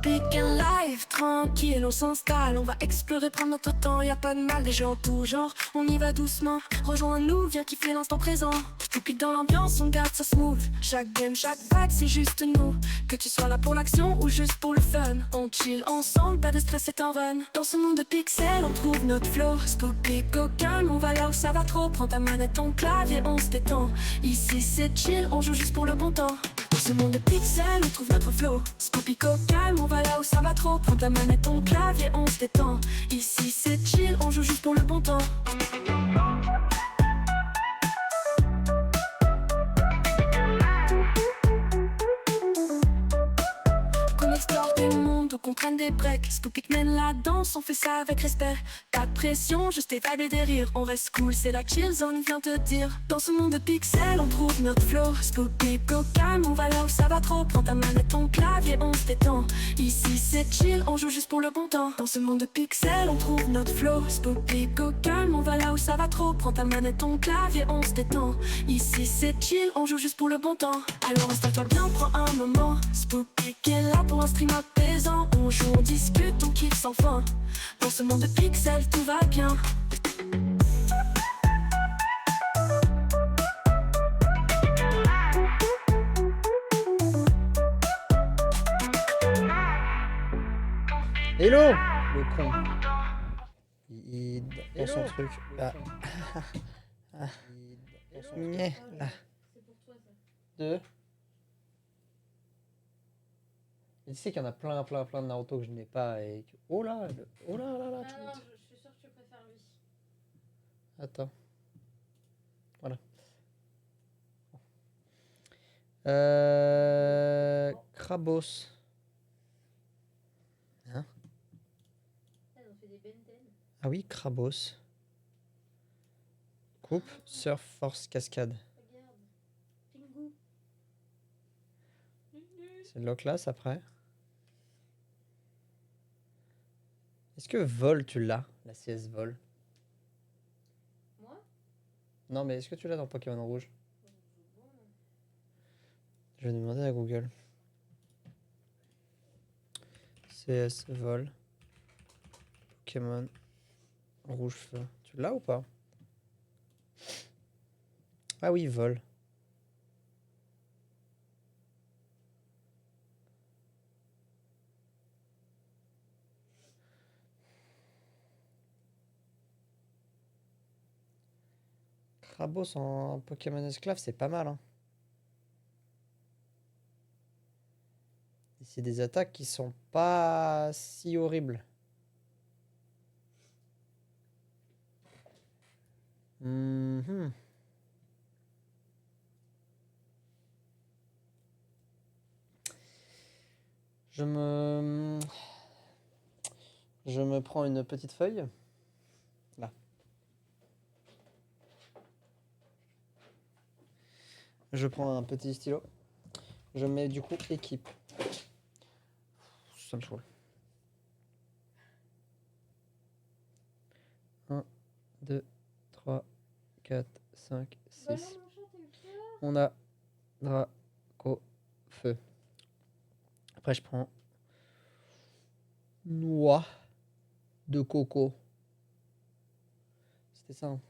Scopic and live, tranquille, on s'installe, on va explorer, prendre notre temps, y a pas de mal, des gens tout genre, on y va doucement, rejoins-nous, viens kiffer l'instant présent. Scopic dans l'ambiance, on garde ça smooth, chaque game, chaque vague, c'est juste nous. Que tu sois là pour l'action ou juste pour le fun, on chill ensemble, pas de stress, c'est en run. Dans ce monde de pixels, on trouve notre flow. Scopic au calme, on va là où ça va trop. Prends ta manette, ton clavier, on se détend. Ici c'est chill, on joue juste pour le bon temps. Dans ce monde de pixels, on trouve notre flow. Scopic au calme, on va là où ça va trop. Prends ta manette, ton clavier, on se détend. Ici c'est chill, on joue juste pour le bon temps. Qu'on explore des mondes, qu'on prenne des breaks. Scopic mène la danse, on fait ça avec respect. Pas de pression, juste des vibes et des rires. On reste cool, c'est la chill zone, viens te dire. Dans ce monde de pixels, on trouve notre flow. Scopic au calme, on va là où ça va trop. Prends ta manette, ton clavier, on se détend. Ici c'est chill, on joue juste pour le bon temps. Dans ce monde de pixels, on trouve notre flow. Scopic au calme, on va là où ça va trop. Prends ta manette, ton clavier, on se détend. Ici c'est chill, on joue juste pour le bon temps. Alors installe-toi bien, prends un moment. Scopic est là pour un stream apaisant. On joue, on discute, on kiffe sans fin. Dans ce monde de pixels, tout va bien. Hello. Le con. Il dans son truc. Ah. Ah. Nyeh, là. Deux. Et tu sais qu'il y en a plein de Naruto que je n'ai pas et que... Oh là, oh là là là. Ah non, je suis sûre que tu préfères lui. Attends. Voilà. Krabos. Hein? Ah, ils ont fait des Benten. Ah oui, Krabos. Coupe, surf, force, cascade. Regarde. Pingu. C'est de classe après. Est-ce que vol, tu l'as? La CS vol? Moi? Non, mais est-ce que tu l'as dans Pokémon Rouge? Bon. Je vais demander à Google. CS vol. Pokémon Rouge feu. Tu l'as ou pas? Ah oui, vol. Krabos en Pokémon esclave, c'est pas mal. Hein. Et c'est des attaques qui sont pas si horribles. Mhm. Je me prends une petite feuille. Là. Je prends un petit stylo. Je mets du coup équipe. Ça me saoule. 1, 2, 3, 4, 5, 6. On a Draco feu. Après, je prends noix de coco. C'était ça. Hein.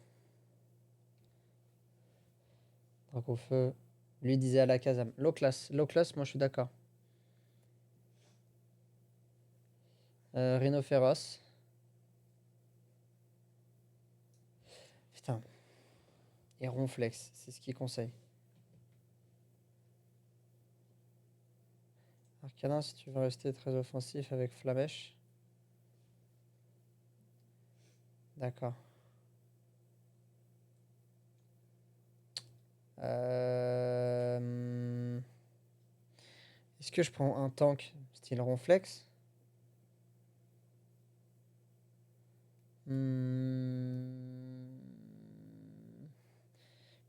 Draco feu. Lui disait à la Kazam. Low class, moi je suis d'accord. Rhino féroce. Putain. Et ronflex, c'est ce qu'il conseille. Arcanin, si tu veux rester très offensif avec Flamèche. D'accord. Est-ce que je prends un tank style ronflex?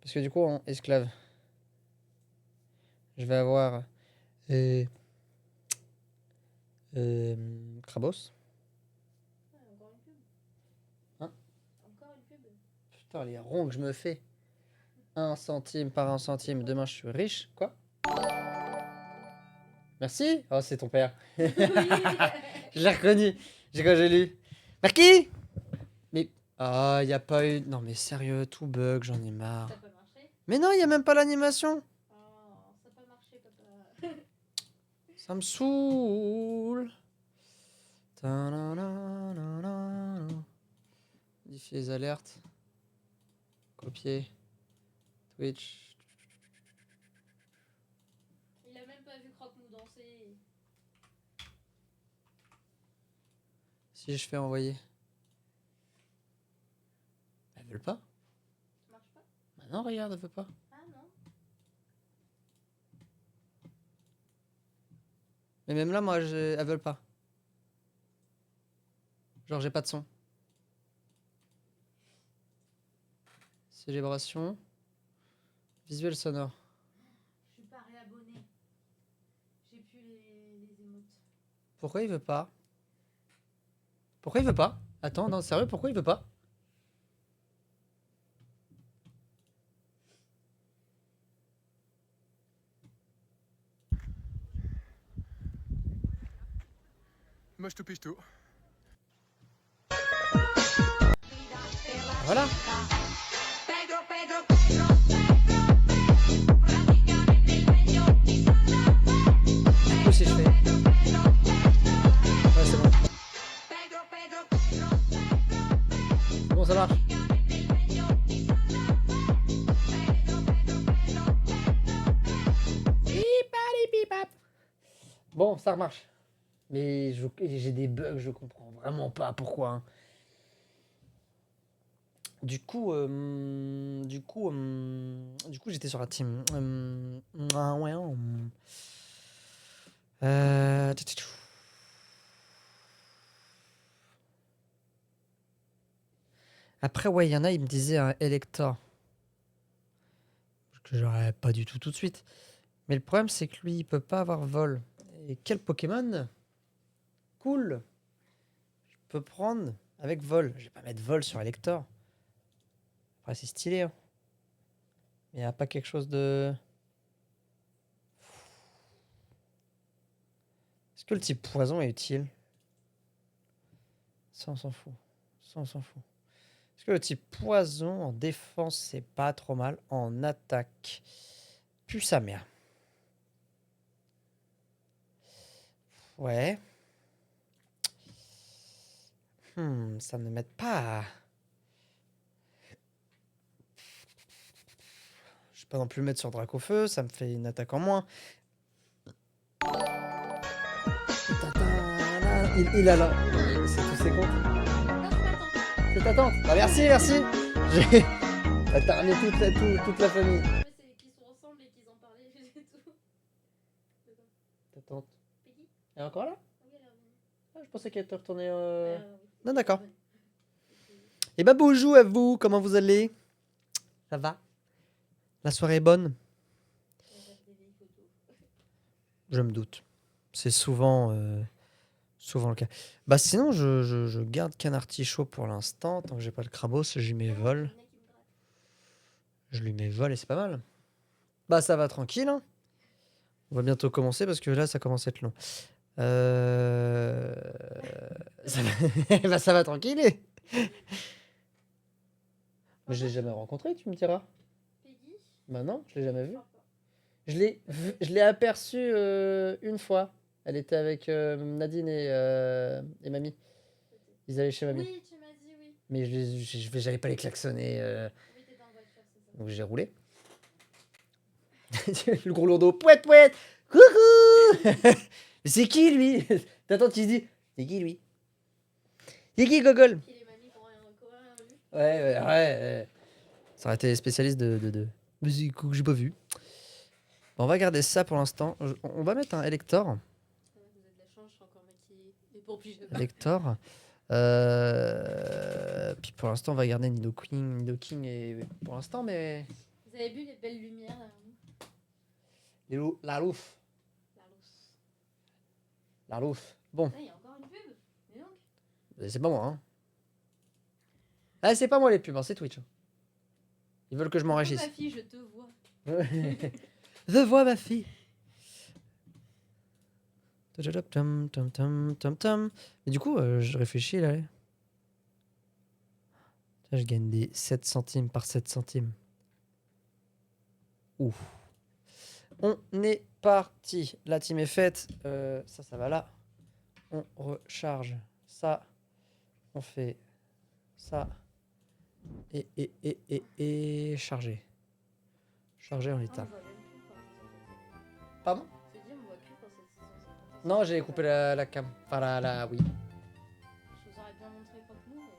Parce que du coup, en esclave, je vais avoir Krabos. Ah, encore une pub. Hein? Encore une pub. Putain, les ronds que je me fais. 1 centime par 1 centime. Demain, je suis riche. Quoi? Merci. Oh, c'est ton père. Oui. Je l'ai reconnu. Quand j'ai lu. Marquis. Mais. Ah, y a pas eu. Non, mais sérieux, tout bug, j'en ai marre. Ça peut marcher. Mais non, y a même pas l'animation. Oh, ça peut marcher, papa. Ça me saoule. Ta-na-na-na-na-na. Modifier les alertes. Copier. Twitch. Il a même pas vu Croque-Mou danser. Si je fais envoyer. Elles veulent pas. Ça marche pas? Bah non, regarde, elle veut pas. Ah non. Mais même là, moi, elles veulent pas. Genre, j'ai pas de son. Célébration. Visuel sonore. Je suis pas réabonné. J'ai plus les émotes. Pourquoi il veut pas? Pourquoi il veut pas? Attends, non, sérieux, pourquoi il veut pas? Moi je te pige tout. Voilà. Du coup, si je fais. Ouais, c'est bon. C'est bon, ça marche. Bon, ça marche. Mais j'ai des bugs, je comprends vraiment pas pourquoi. Hein. Du coup, j'étais sur la team. Ouais. Après, ouais, il y en a, ils me disaient un Elector. Que j'aurais pas du tout de suite. Mais le problème, c'est que lui, il peut pas avoir vol. Et quel Pokémon cool je peux prendre avec vol. Je vais pas mettre vol sur Elector. Après, c'est stylé. Hein. Mais il n'y a pas quelque chose de... Est-ce que le type poison est utile? Ça, on s'en fout. Est-ce que le type poison en défense, c'est pas trop mal? En attaque, pue sa mère. Ouais. Ça ne m'aide pas. Je vais pas non plus le mettre sur Dracofeu, ça me fait une attaque en moins. Il a là. C'est tous ses comptes. C'est ta tante. Bah merci. J'ai. T'as ramené toute la famille. Mais c'est qu'ils sont ensemble et qu'ils en parlaient, c'est tout. Ta tante. Peggy? Elle est encore là? Oui, elle est revenue. Ah, je pensais qu'elle était retournée. Oui. Non, d'accord. Et bah bonjour à vous, comment vous allez? Ça va? La soirée est bonne? Je me doute. C'est souvent le cas. Bah sinon, je garde Canartichaud pour l'instant. Tant que j'ai pas le Crabos, je lui mets vol. Je lui mets vol et c'est pas mal. Bah ça va tranquille. Hein. On va bientôt commencer parce que là, ça commence à être long. Bah ça va tranquille. Mais je l'ai jamais rencontré, tu me diras. Peggy? Bah non, je l'ai jamais vu. Je crois pas. Je l'ai aperçue une fois. Elle était avec Nadine et Mamie. Ils allaient chez Mamie. Oui, tu m'as dit oui. Mais j'allais pas les klaxonner. Oui, t'étais en voiture, c'est ça. Donc j'ai roulé. Le gros lourdeau. Pouet. Coucou. Mais c'est qui lui? Ta tante qui se dit. C'est qui lui? C'est qui Gogol? Qui les mamies qui ont rien vu. Ouais. Ça aurait été les spécialistes de... Mais c'est que j'ai pas vu. Bon, on va garder ça pour l'instant. On va mettre un Elector. Vous avez de la chance, je suis encore maquillée. Et pour pyjama. Elector. Puis pour l'instant, on va garder Nidoking et pour l'instant, mais... Vous avez vu les belles lumières derrière nous? La Louf. La rousse. Bon, Ah, il y a encore une pub. Mais donc. c'est pas moi. Hein. Ah, c'est pas moi les pubs, hein, c'est Twitch. Ils veulent que je m'enrichisse. Ma fille, je te vois. Je vois ma fille. Tum, tum, tum, tum, tum. Mais du coup, je réfléchis là. Tiens, je gagne des 7 centimes par 7 centimes. Ouf. On est parti. La team est faite. Ça va là. On recharge ça. On fait ça. Et charger. Charger en l'état. Pardon? Non, j'ai coupé la cam. Enfin, oui. Je vous aurais bien montré quand nous, mais.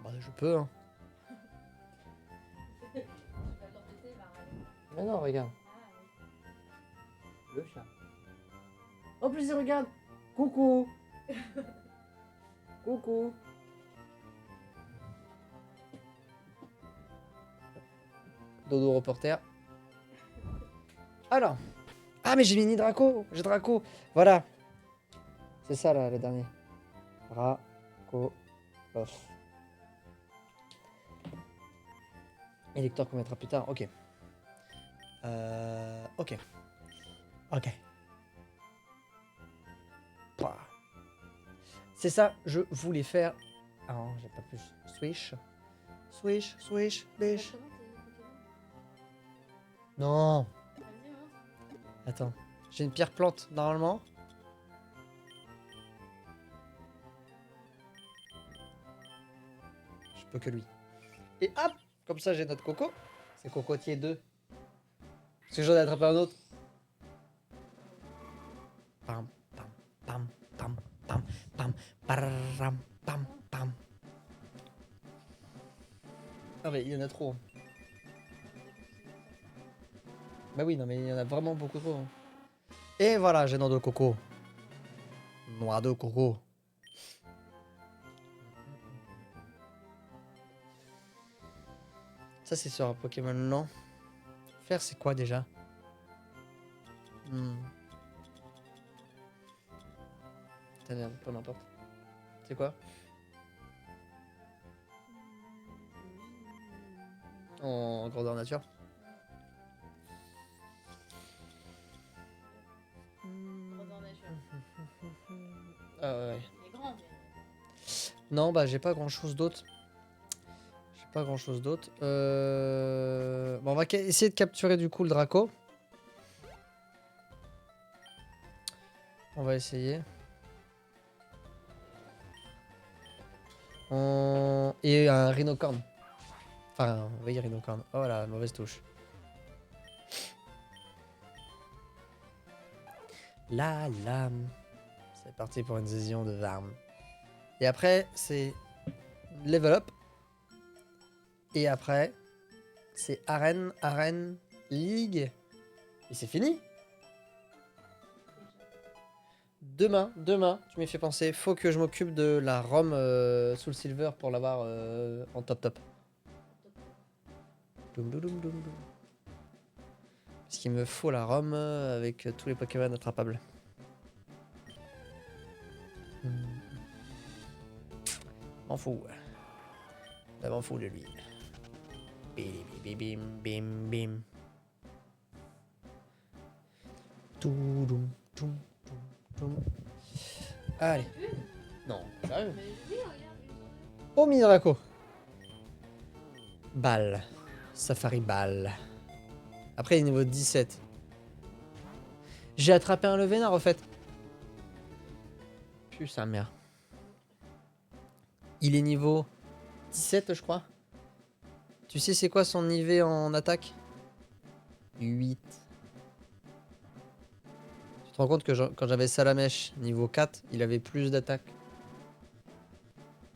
Bah, je peux, hein. Tu vas l'embêter, il va râler. Mais non, regarde. Ah oui. Le chat. En plus, il regarde. Coucou. Coucou. Dodo reporter. Alors. Ah, mais j'ai mis Draco. J'ai Draco. Voilà. C'est ça, là, le dernier. Draco. Off. Et lecteur qu'on mettra plus tard. Ok. Ok. Ok. Pouah. C'est ça, je voulais faire. Ah non, j'ai pas plus. Swish. Swish, swish, bish. Comment t'es Pokémon? Non. Vas-y, montre. Attends. J'ai une pierre plante, normalement. Je peux que lui. Et hop. Comme ça, j'ai notre coco. C'est cocotier 2. Parce que j'en ai attrapé un autre. Pam, pam, pam, pam, pam, pam, param, pam, pam. Ah mais il y en a trop. Bah oui, non mais il y en a vraiment beaucoup trop. Et voilà, j'ai noix de coco. Noix de coco. Ça c'est sur un Pokémon lent. Faire c'est quoi déjà? Putain, merde, peu n'importe. C'est quoi? En grandeur nature. Grandeur nature. Ah ouais. Il est grand, mais. Non, bah j'ai pas grand chose d'autre. J'ai pas grand chose d'autre. Bon, on va essayer de capturer du coup le Draco. On va essayer. Et un rhinocorne. Enfin, oui, rhinocorne. Oh là, mauvaise touche. La lame. C'est parti pour une session de armes. Et après, c'est level up. Et après, c'est arène, ligue. Et c'est fini. Demain, tu m'y fais penser. Faut que je m'occupe de la ROM Soul Silver pour l'avoir en top. Doum, doum, doum, doum, doum. Parce qu'il me faut la ROM avec tous les Pokémon attrapables. M'en fous. Ça m'en fout de lui. Bim, bim, bim, bim. Toudoum, toum, toum, toum. Allez. Non, sérieux. Mais oui, regarde, il est Oh, Midraco. Balle. Safari balle. Après, il est niveau 17. J'ai attrapé un Levénard, en fait. Putain, sa mère. Il est niveau 17, je crois. Tu sais c'est quoi son niveau en attaque? 8. Tu te rends compte que quand j'avais Salamèche niveau 4, il avait plus d'attaque.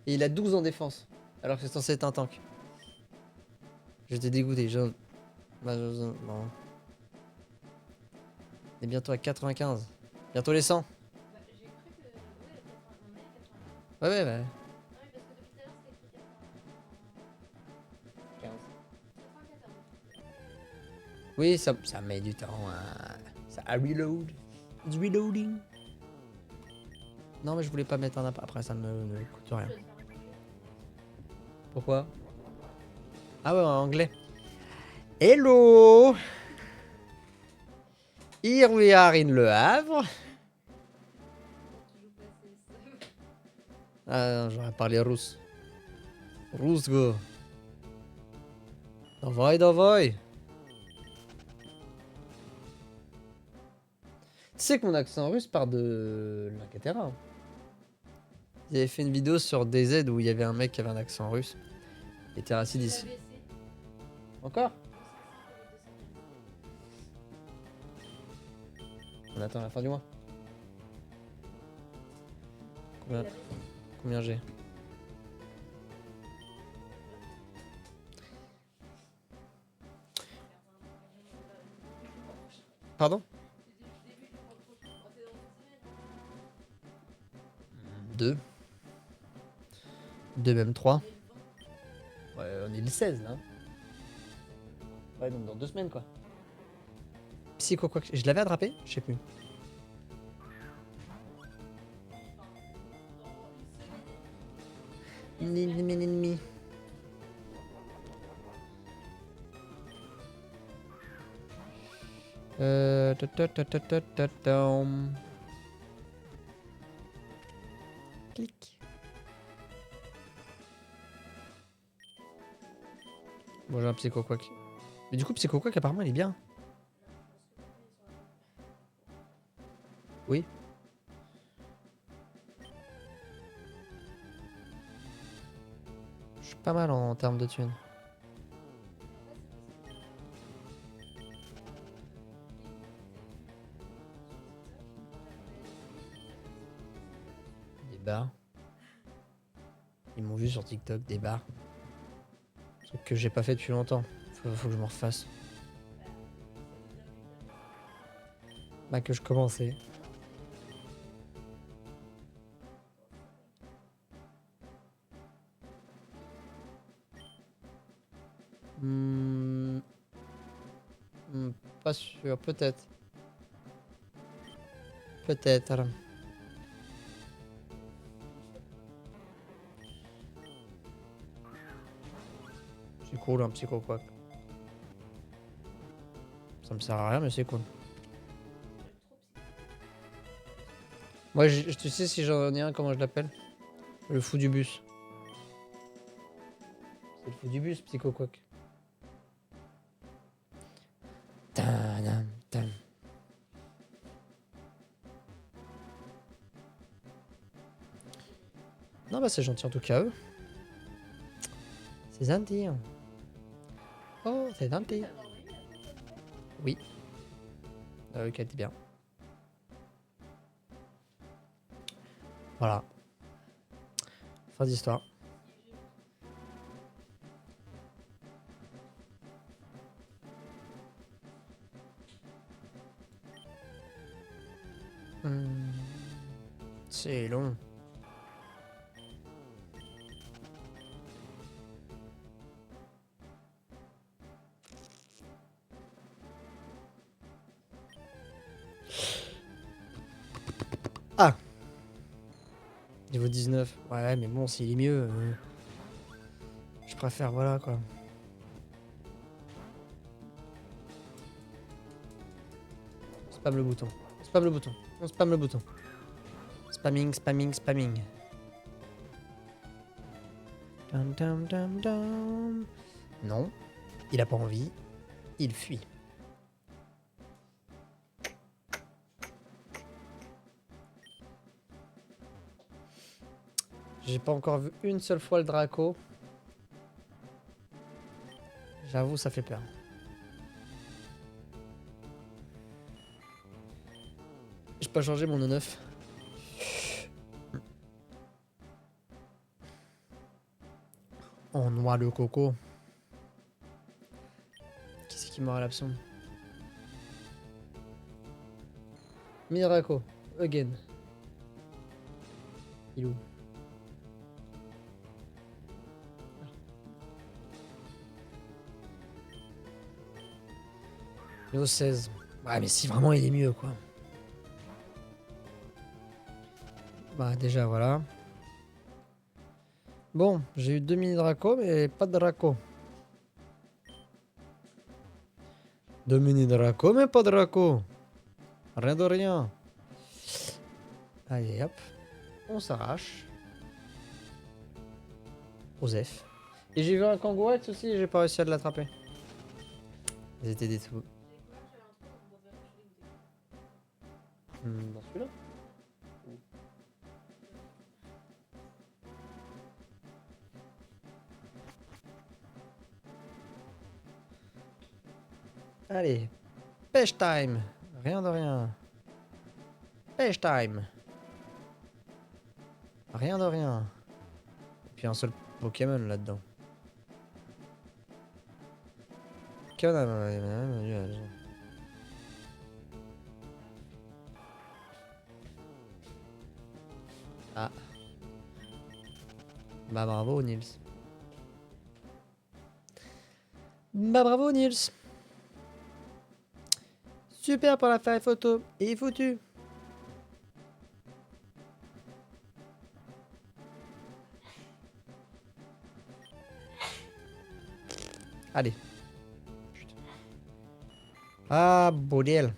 Et il a 12 en défense. Alors que c'est censé être un tank. J'étais dégoûté. Bon. On est bientôt à 95. Bientôt les 100. Bah, j'ai cru que. Ouais, le 80. On est à 80. Ouais. Ah oui, parce que depuis tout à l'heure, c'était écrit 80. 94. Oui, ça met du temps ça a reload. It's reloading. Non, mais je voulais pas mettre un app. Après, ça ne coûte rien. Je vais te faire un peu. Pourquoi? Ah ouais, en anglais. Hello. Here we are in Le Havre. Toujours passer ça. Ah non, j'aurais parlé russe. Russe, go. Давай, давай. Tu sais que mon accent russe part de l'Incaterra. Hein. J'avais fait une vidéo sur DZ où il y avait un mec qui avait un accent russe. Il était assis d'ici. ABC, Encore 215. On attend la fin du mois. Combien, combien j'ai? Pardon? 2. 2 même 3. Ouais, on est le 16 là. Ouais, donc dans 2 semaines quoi. Psycho quoi que... Je l'avais attrapé? Je sais plus. Ennemi. Clic. Bon, j'ai un Psycho Quack. Mais du coup, Psycho Quack, apparemment, il est bien. Oui. Je suis pas mal en termes de thunes. Des bars. Ils m'ont vu sur TikTok, des bars. Truc que j'ai pas fait depuis longtemps. Faut que je m'en refasse. Bah que je commençais. Pas sûr, peut-être. Peut-être. C'est cool un Psycho Quack. Ça me sert à rien mais c'est cool. Moi tu sais si j'en ai un comment je l'appelle? Le fou du bus. C'est le fou du bus Psycho Quack. Tadam, tam. Non bah c'est gentil en tout cas eux. C'est gentil. Hein. Oh c'est gentil. Oui. Ok t'es bien. Voilà. Fin d'histoire. C'est long. Ah niveau 19. Ouais mais bon s'il est mieux. Je préfère voilà quoi. Spam le bouton. Spam le bouton. On spam le bouton. Spamming, spamming, spamming. Dum, dum, dum, dum. Non, il a pas envie. Il fuit. J'ai pas encore vu une seule fois le Draco. J'avoue, ça fait peur. J'ai pas changé mon O9. En noix de coco. Qui c'est qui m'aura l'absent? Miraco, again. Il est où? Niveau 16. Ouais mais si vraiment il est mieux quoi. Bah déjà voilà. Bon, j'ai eu 2 mini Draco mais pas de Draco. 2 mini Draco mais pas de Draco. Rien de rien. Allez, hop. On s'arrache. Osef. Et j'ai vu un kangourex aussi, j'ai pas réussi à l'attraper. Ils étaient des tout. Dans celui-là. Allez. Pêche time. Rien de rien. Pêche time. Rien de rien. Et puis un seul Pokémon là-dedans. Ah. Bah bravo Nils. Bah bravo Nils. Super pour l'appareil photo. Il est foutu. Allez. Putain. Ah, bordel.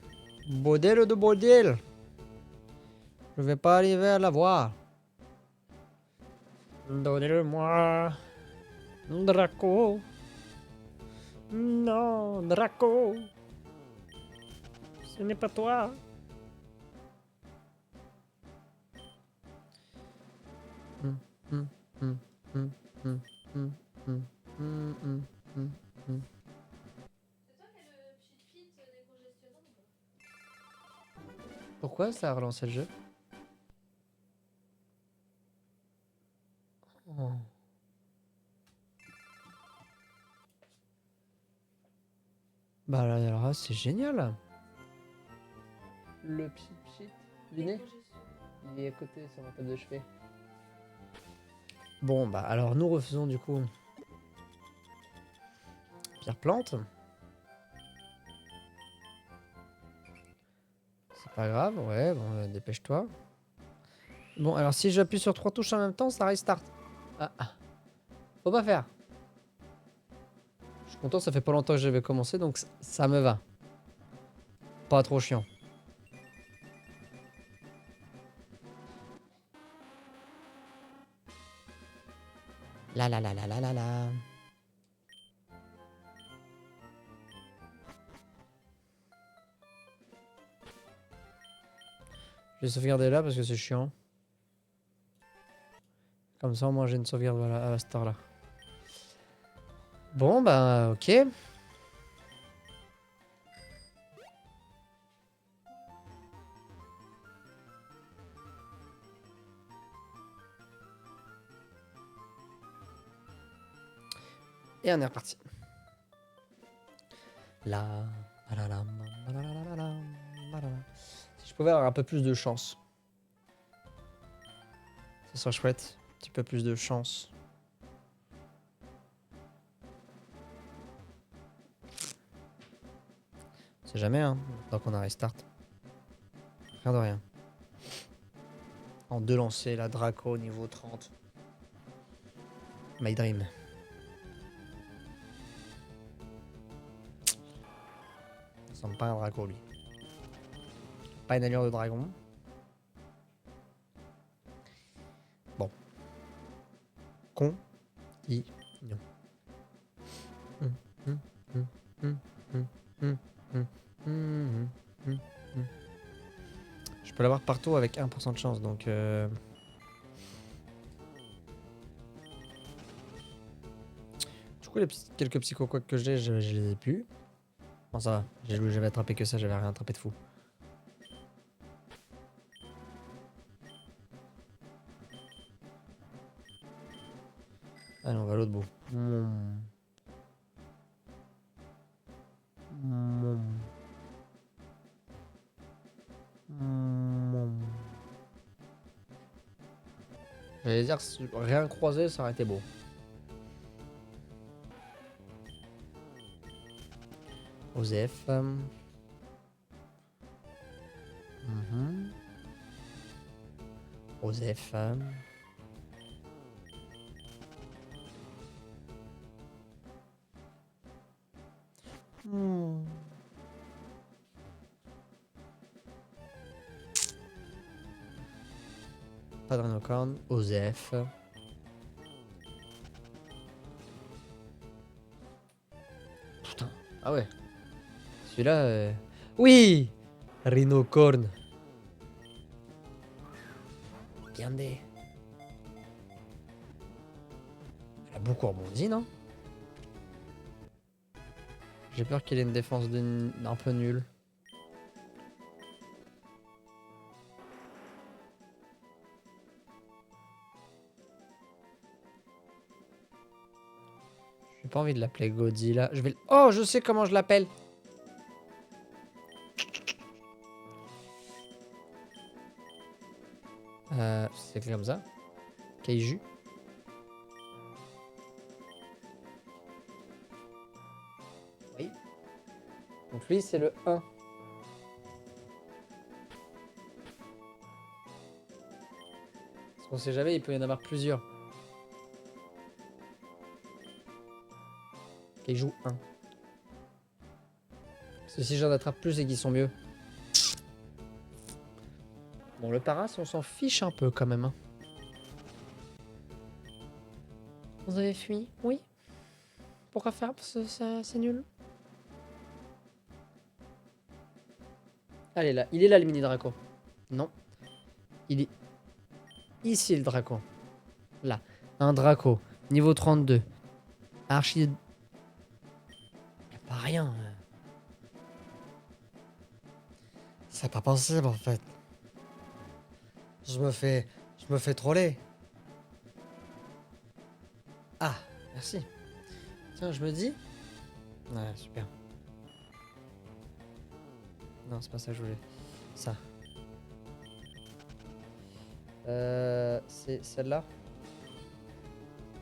Bordel de bordel. Je vais pas arriver à la voir. Donnez-le-moi. Draco. Non, Draco. Ce n'est pas toi. C'est toi qui as le pchit fit décongestionnant ou pas? Pourquoi ça a relancé le jeu? Oh. Bah là, alors là, c'est génial. Le pchit du nez, Décongestionné. il est à côté sur ma table de chevet. Bon, bah alors nous refaisons du coup pierre plante. C'est pas grave, ouais, bon, dépêche-toi. Bon, alors si j'appuie sur 3 touches en même temps, ça restart. Ah, ah. Faut pas faire. Je suis content, ça fait pas longtemps que j'avais commencé, donc ça me va. Pas trop chiant. La la la la la la la. Je vais sauvegarder là parce que c'est chiant. Comme ça, au moins j'ai une sauvegarde voilà, à cette heure-là. Bon, bah, ok. Et on est reparti. La, la, la, la, la, la, la, la, la, la. Si je pouvais avoir un peu plus de chance. Ce serait chouette. Un petit peu plus de chance. On sait jamais, hein. Tant qu'on a restart. Rien de rien. En 2 lancers, la Draco niveau 30. My dream. Ça ressemble pas à un Draco, lui. Pas une allure de dragon. Bon. Con. I. Non. Je peux l'avoir partout avec 1% de chance, donc... Du coup, les quelques psycho-quacks que j'ai, je les ai plus. Bon, ça va. J'avais attrapé que ça, j'avais rien attrapé de fou. Allez, on va à l'autre bout. J'allais dire, rien croisé, ça aurait été beau. Osef. Osef. Pas de rhinocorne. Osef. Putain. Ah ouais. Celui-là... Oui. Rhinocorne. Regardez. Elle a beaucoup rebondi, non? J'ai peur qu'il ait une défense un peu nulle. J'ai pas envie de l'appeler Godzilla. Je vais... Oh, je sais comment je l'appelle. C'est écrit comme ça. Kaiju. Oui. Donc lui, c'est le 1. Parce qu'on sait jamais, il peut y en avoir plusieurs. Kaiju 1. Parce que si j'en attrape plus, c'est qu'ils sont mieux. Bon, le paras, on s'en fiche un peu quand même. Hein. Vous avez fui? Oui. Pourquoi faire? Parce que c'est nul. Allez, là. Il est là, le mini Draco. Non. Il est ici, le Draco. Là. Un Draco. Niveau 32. Archi... Y'a pas rien. C'est pas possible, en fait. Je me fais troller. Ah, merci. Tiens, je me dis... Ouais, super. Non, c'est pas ça que je voulais. Ça. C'est celle-là?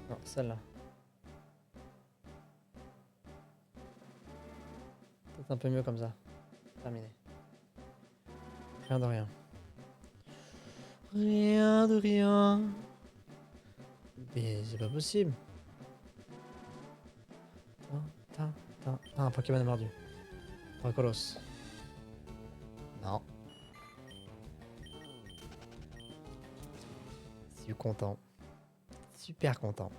Non, celle-là. Peut-être un peu mieux comme ça. Terminé. Rien de rien. Rien de rien. Mais c'est pas possible. Ah, un Pokémon a mordu. Dracolos. Non. Je suis content. Super content.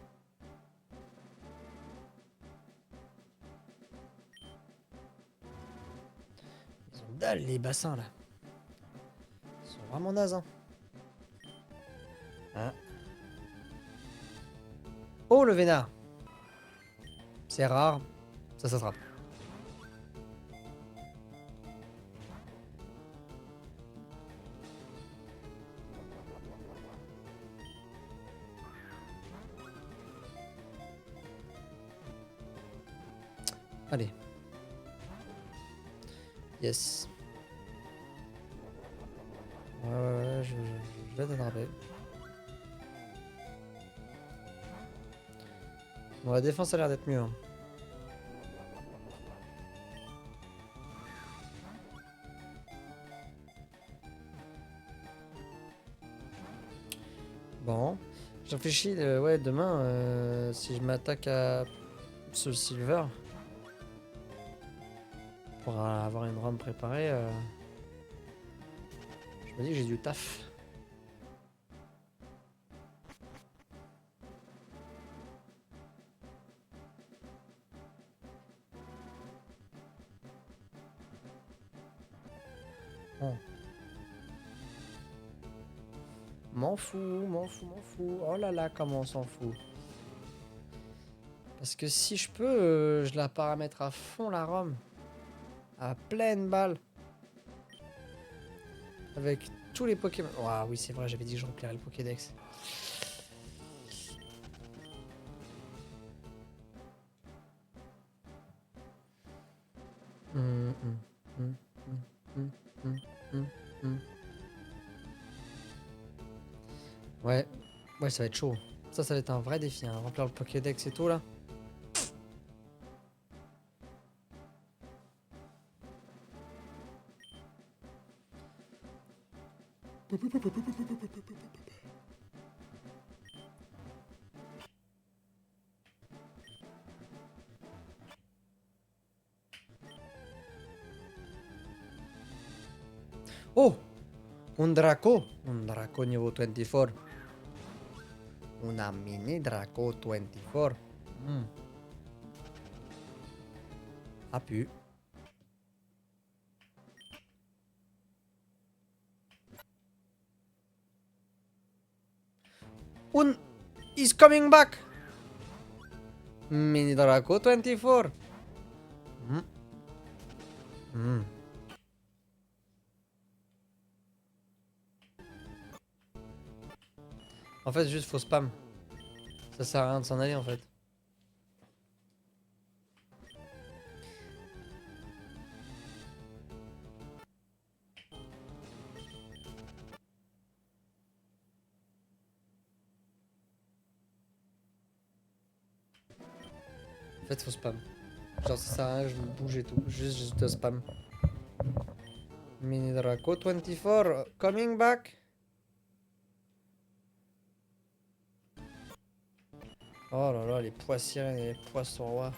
Ils ont dalle les bassins là. Ils sont vraiment nazes hein. Hein. Oh le vénard. C'est rare. Ça s'attrape. Allez. Yes. Ouais, je vais t'attraper. Bon, la défense a l'air d'être mieux. Hein. Bon. Je réfléchis, ouais, demain, si je m'attaque à ce Silver, pour avoir une run préparée, je me dis que j'ai du taf. Bon. M'en fous. Oh là là, comment on s'en fout. Parce que si je peux, je la paramètre à fond la ROM. À pleine balle. Avec tous les Pokémon. Waouh, oui, c'est vrai, j'avais dit que je remplirais le Pokédex. Ouais, ça va être chaud. Ça va être un vrai défi, hein. Remplir le Pokédex et tout là. Oh! Un Draco. Un Draco niveau 24. Una mini Draco 24. Ah pu. Un... He's coming back. Mini Draco 24. En fait, juste faut spam. Ça sert à rien de s'en aller en fait. En fait, faut spam. Genre, ça sert à rien, je me bouge et tout. Juste spam. Mini Draco 24, coming back. Oh là là, les poissirènes et les poissons rois.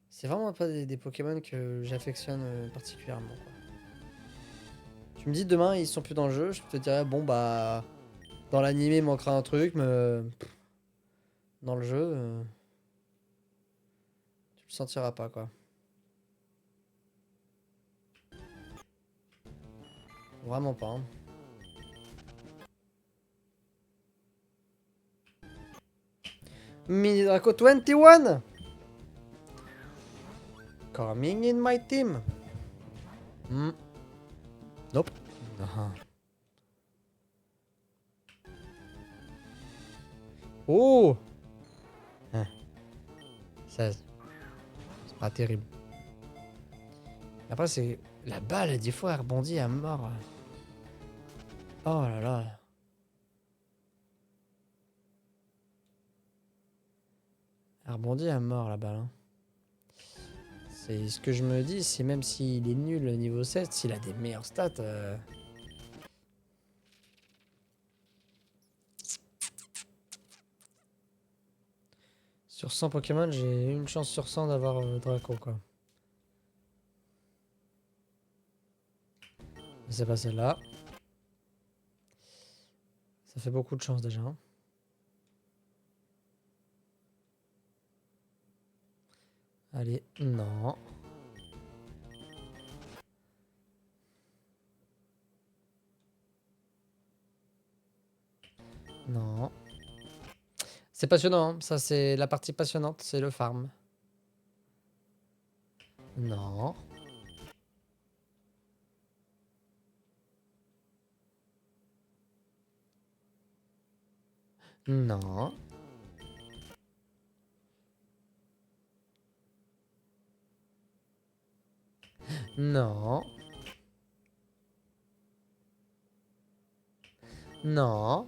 C'est vraiment pas des Pokémon que j'affectionne particulièrement, quoi. Tu me dis demain ils sont plus dans le jeu, je te dirais bon bah dans l'animé il manquera un truc, mais dans le jeu tu le sentiras pas quoi. Vraiment pas. Hein. Mini Draco 21 coming in my team. Nope. Oh 16. C'est pas terrible. Après c'est... La balle des fois elle rebondit à mort. Oh là là. Elle rebondit à mort la balle. Hein. C'est ce que je me dis, c'est même s'il est nul au niveau 7, s'il a des meilleures stats. Sur 100 Pokémon, j'ai une chance sur 100 d'avoir Draco quoi. C'est pas celle-là. Ça fait beaucoup de chance déjà. Hein. Allez, non. Non. C'est passionnant, hein. Ça c'est la partie passionnante, c'est le farm. Non. Non. Non. Non.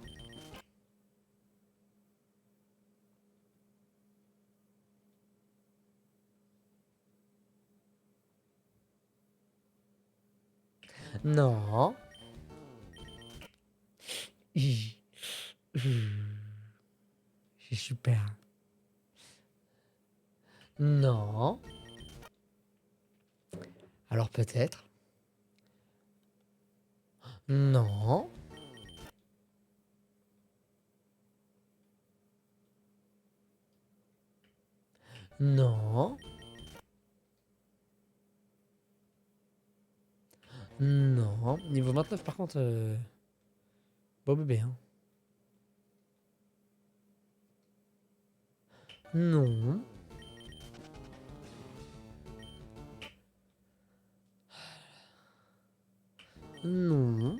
Non. C'est super. Non. Alors peut-être. Non. Non. Non. Niveau 29 par contre... Beau bébé, hein. Non. Non.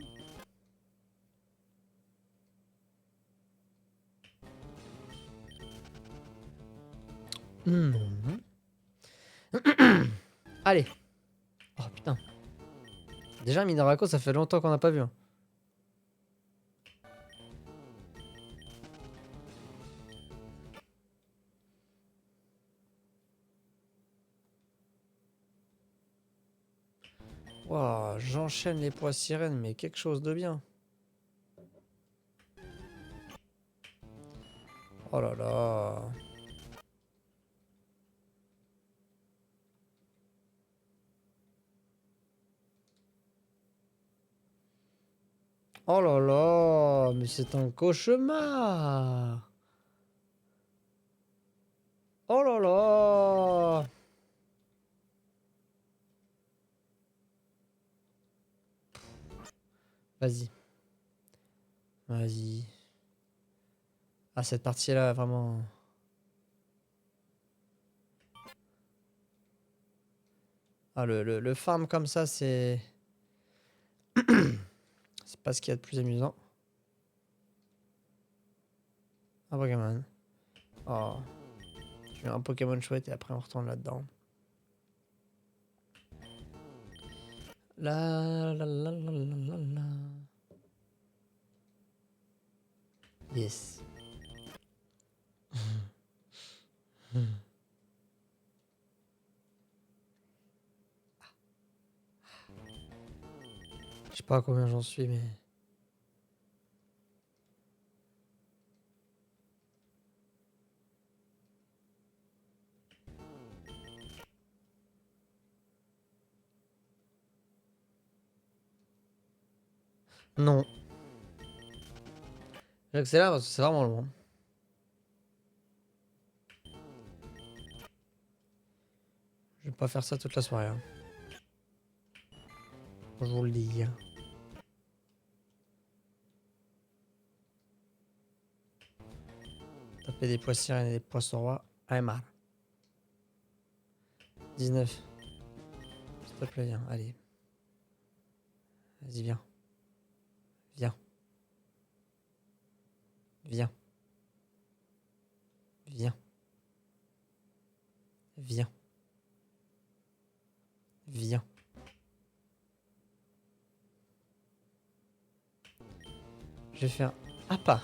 Non. Allez. Oh putain. Déjà, Minaraco, ça fait longtemps qu'on n'a pas vu. Hein. Wow, j'enchaîne les pois sirènes, mais quelque chose de bien. Oh là là. Oh là là, mais c'est un cauchemar. Oh là là. Vas-y. Vas-y. Ah, cette partie-là, vraiment... Ah, le farm comme ça, c'est... c'est pas ce qu'il y a de plus amusant. Un Pokémon. Oh. Je mets un Pokémon chouette et après on retourne là-dedans. La la la la la la la. Yes. Je sais pas à combien j'en suis, mais... Non. J'accélère parce que c'est vraiment loin. Je vais pas faire ça toute la soirée. Hein. Je vous le dis. Hein. Taper des poissons et des poissons rois. Allez, mal. 19. S'il te plaît, viens. Allez. Vas-y, viens. Viens. Viens. Viens. Viens. Viens. Je vais faire un pas.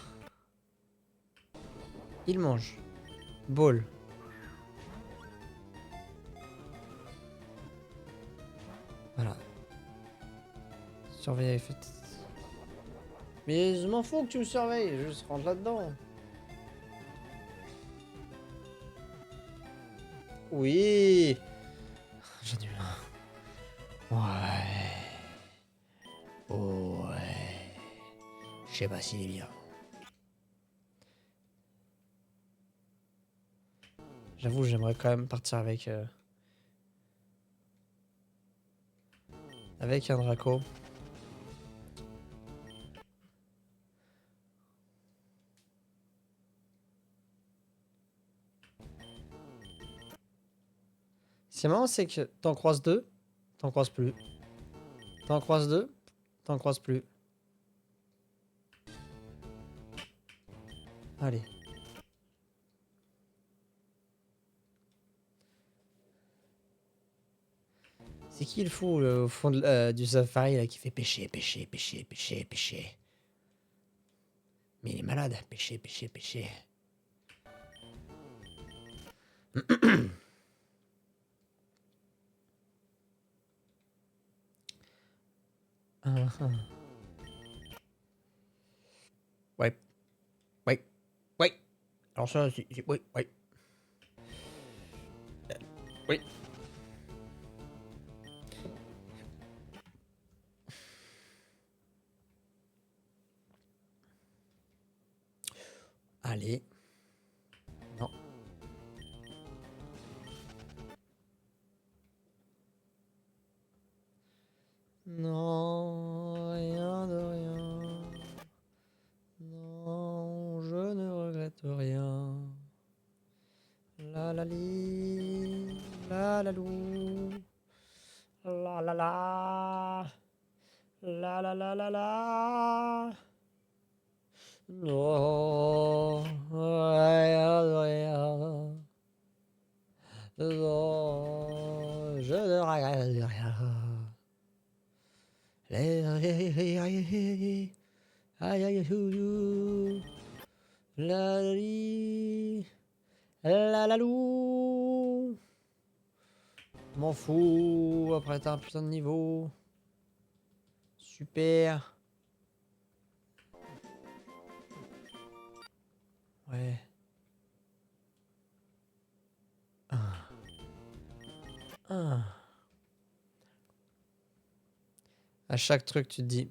Il mange. Ball. Voilà. Surveiller, faites. Mais je m'en fous que tu me surveilles, je juste rentre là-dedans. Oui. J'annule. Ouais. Ouais. Je sais pas s'il est bien. J'avoue, j'aimerais quand même partir avec... avec un Draco. Ce qui est marrant, c'est que t'en croises deux, t'en croises plus. T'en croises deux, t'en croises plus. Allez. C'est qui le fou au fond du safari là qui fait pêcher, pêcher, pêcher, pêcher, pêcher. Mais il est malade, pêcher, pêcher, pêcher. Ouais, ouais, ouais. Alors ça, oui, ouais. Oui. Allez. Non. Non, rien de rien. Non, je ne regrette rien. La la li, la la lou. La la la. La la la la la. Non, rien de rien. Non, je ne regrette rien. Aïe aïe aïe la li, la la lou. M'en fous, après t'as un putain de niveau. Super. Ouais. Ah. Ah. À chaque truc, tu te dis,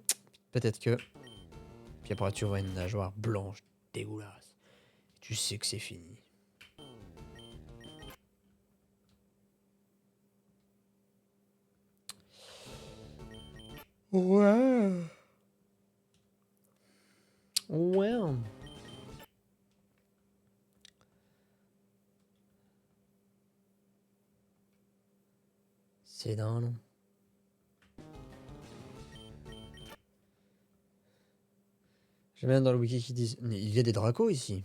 peut-être que. Puis après, tu vois une nageoire blanche, dégueulasse. Tu sais que c'est fini. Ouais. Ouais. C'est dingue. J'aime bien dans le wiki qui disent il y a des dracos ici.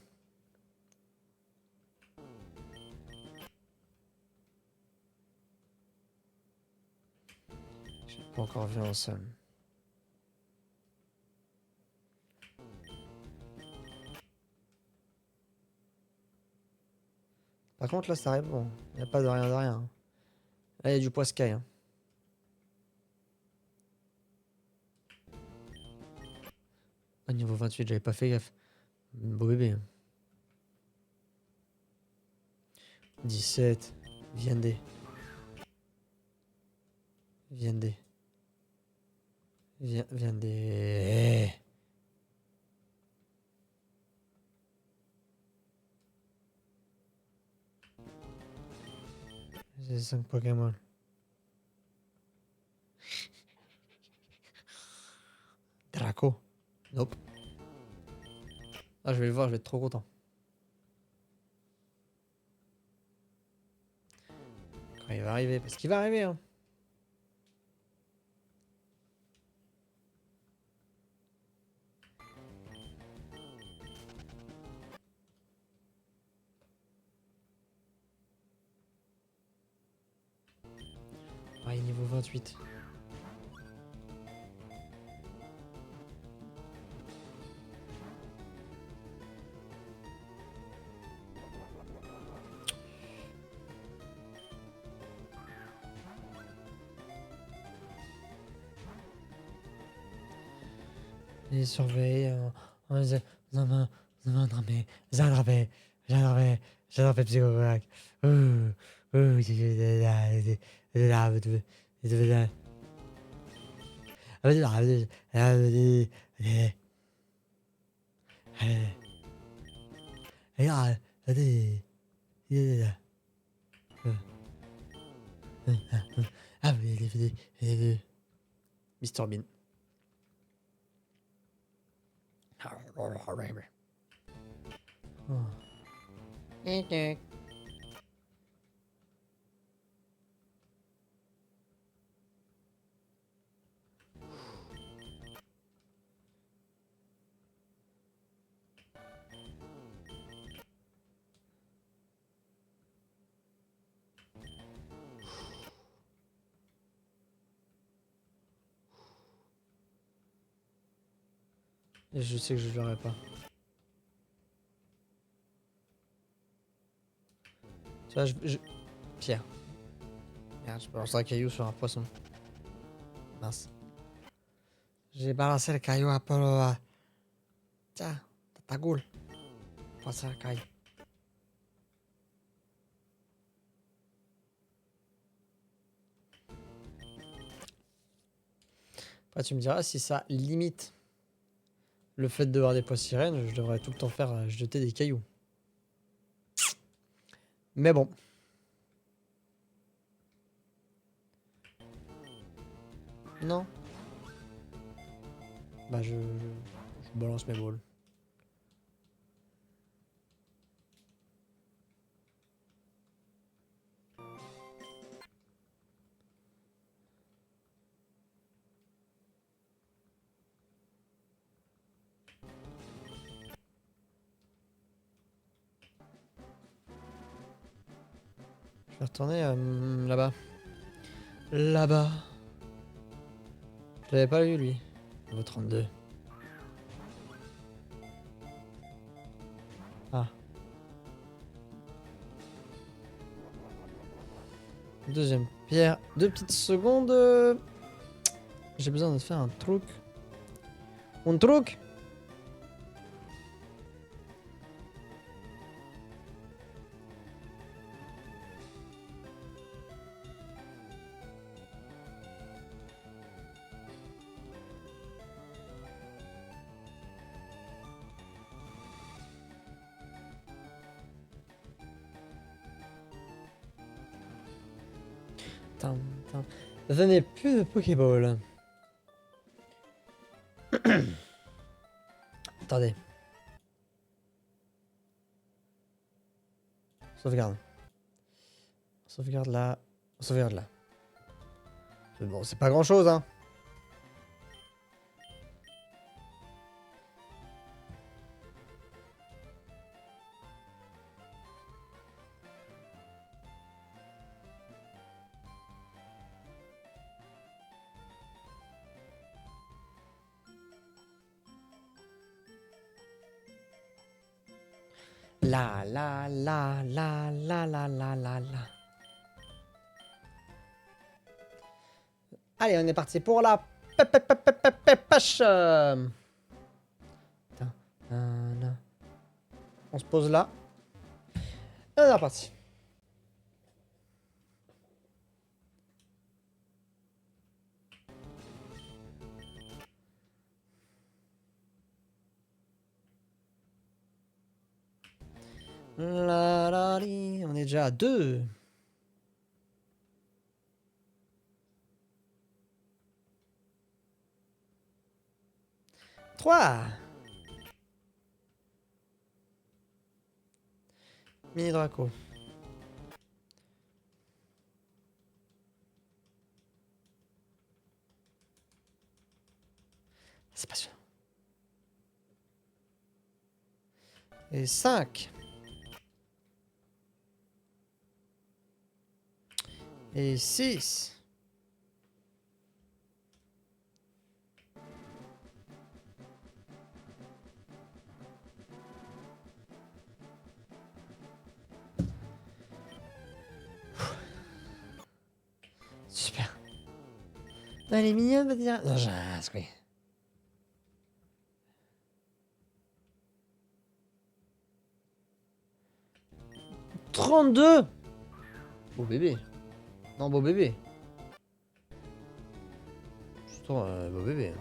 J'ai pas encore vu un seul. Par contre, là, ça arrive bon. Il n'y a pas de rien de rien. Là, il y a du poiscaille. Hein. Ah, niveau 28, j'avais pas fait gaffe. Beau bébé. Hein. 17. Viendez. Viendez. Viendez. J'ai 5 Pokémon. Draco. Nope. Ah, je vais le voir, je vais être trop content. Quand il va arriver, parce qu'il va arriver, hein. Ah, il est niveau 28. Il surveille en disant j'ai attrapé Psychovac. Mr Bean. Et je sais que je l'aurai pas. Tu vois, Pierre. Merde, je balance un caillou sur un poisson. Mince. J'ai balancé le caillou un peu là. Tiens, t'as ta goule. Passe la caille. Après, tu me diras si ça limite le fait de voir des pois sirènes, je devrais tout le temps faire jeter des cailloux. Mais bon. Non. Bah je balance mes balles. Je vais retourner là-bas. Là-bas. Je l'avais pas vu lui. Niveau 32. Ah. Deuxième pierre. 2 petites secondes. J'ai besoin de faire un truc. Un truc. Tam, tam. Venez plus de Pokéball. Attendez. Sauvegarde. Sauvegarde là. Sauvegarde là. Bon, c'est pas grand chose, hein. La la la la la la la la la. Allez, on est parti pour la pêche. On se pose là. Et on est reparti. La la li. On est déjà à 2. Trois. Mini Draco. C'est passionnant. Et 5. Et 6. Super. Elle est mignonne, va dire. Non, j'ai un oui. « 32 ! Beau bébé. Non, beau bébé. Putain, beau bébé.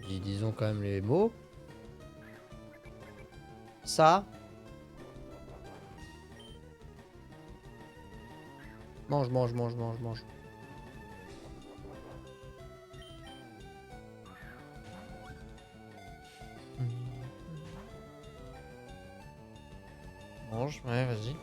Disons quand même les mots. Ça. Mange, mange, mange, mange, mange. Mange, ouais, vas-y.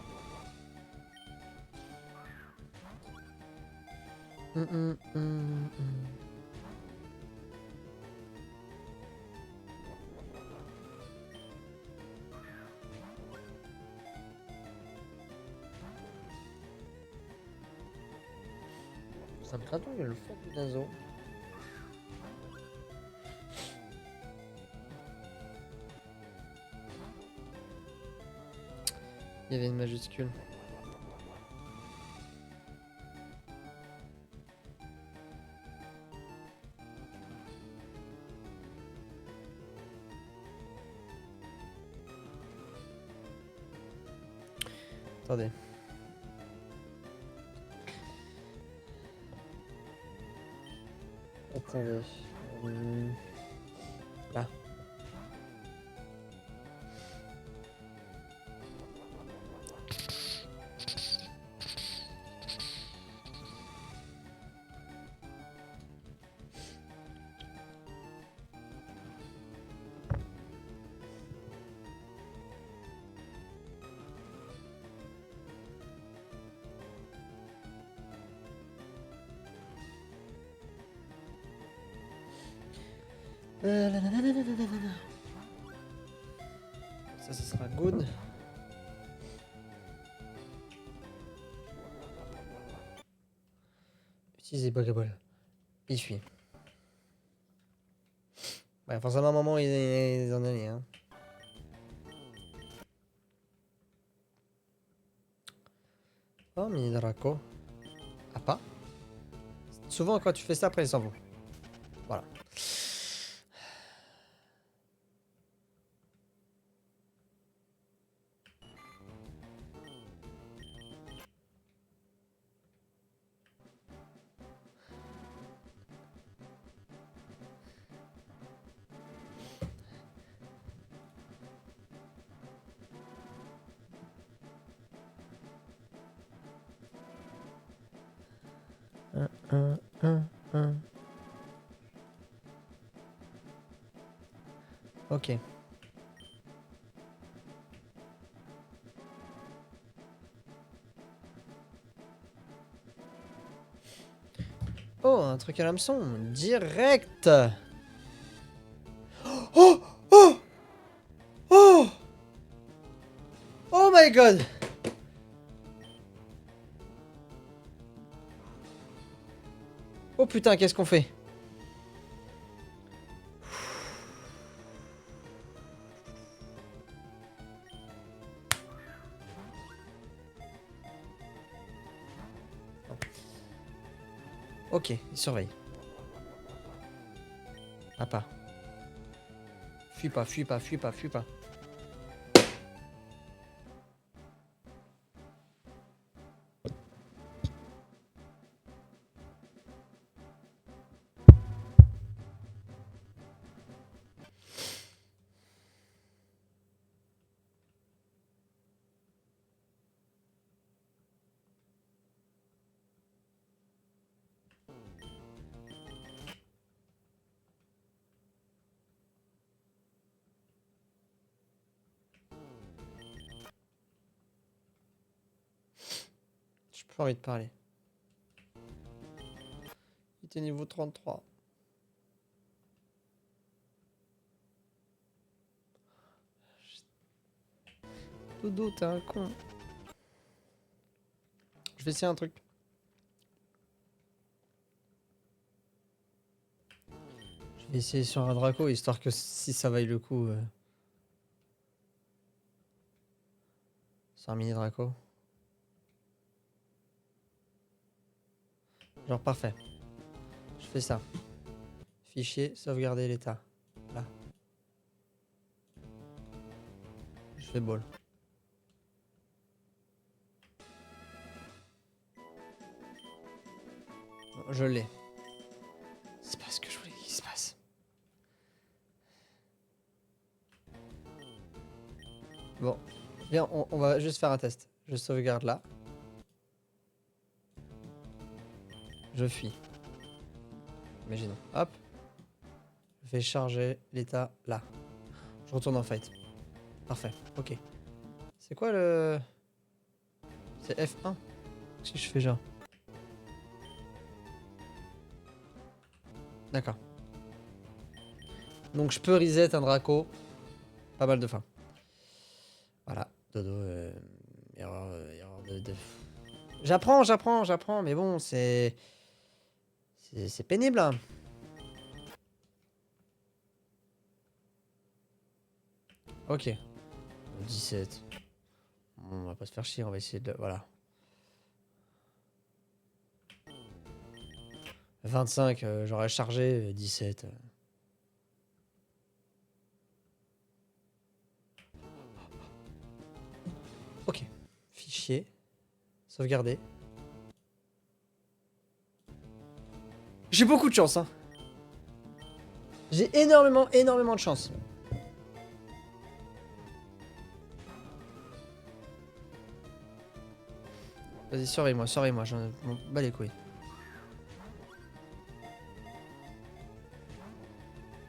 Ça me craton, il y a le fond du naso. Il y avait une majuscule. Attendez. Attendez. Là. Ça sera good. Utiliser Pokéball. Il suit. Ouais, forcément, à un moment, ils en allaient, hein. Oh, mini Draco. Ah, pas. Souvent, quand tu fais ça, après, ils s'en vont. Voilà. un. Ok. Oh, un truc à l'hameçon. Direct. Oh! Oh! Oh! Oh my god! Oh putain, qu'est-ce qu'on fait? Ok, il surveille. Ah pas. Fuis pas, fuis pas, fuis pas, fuis pas. J'ai pas envie de parler. Il était niveau 33. Dodo, t'es un con. Je vais essayer un truc. Je vais essayer sur un Draco, histoire que si ça vaille le coup... C'est un mini Draco. Genre parfait. Je fais ça. Fichier, sauvegarder l'état. Là. Je fais ball. Je l'ai. C'est pas ce que je voulais qu'il se passe. Bon. Viens, on va juste faire un test. Je sauvegarde là. Je fuis. Imaginons. Hop. Je fais charger l'état là. Je retourne en fight. Parfait. Ok. C'est quoi le... C'est F1. Si je fais genre... D'accord. Donc je peux reset un Draco. Pas mal de fois. Voilà. Dodo. Erreur de... J'apprends. Mais bon, c'est pénible. Hein. Ok. 17. Bon, on va pas se faire chier. On va essayer de... Voilà. 25, j'aurais chargé 17. Ok. Fichier. Sauvegarder. J'ai beaucoup de chance, hein. J'ai énormément de chance. Vas-y, surveille-moi, j'en m'en bats les couilles.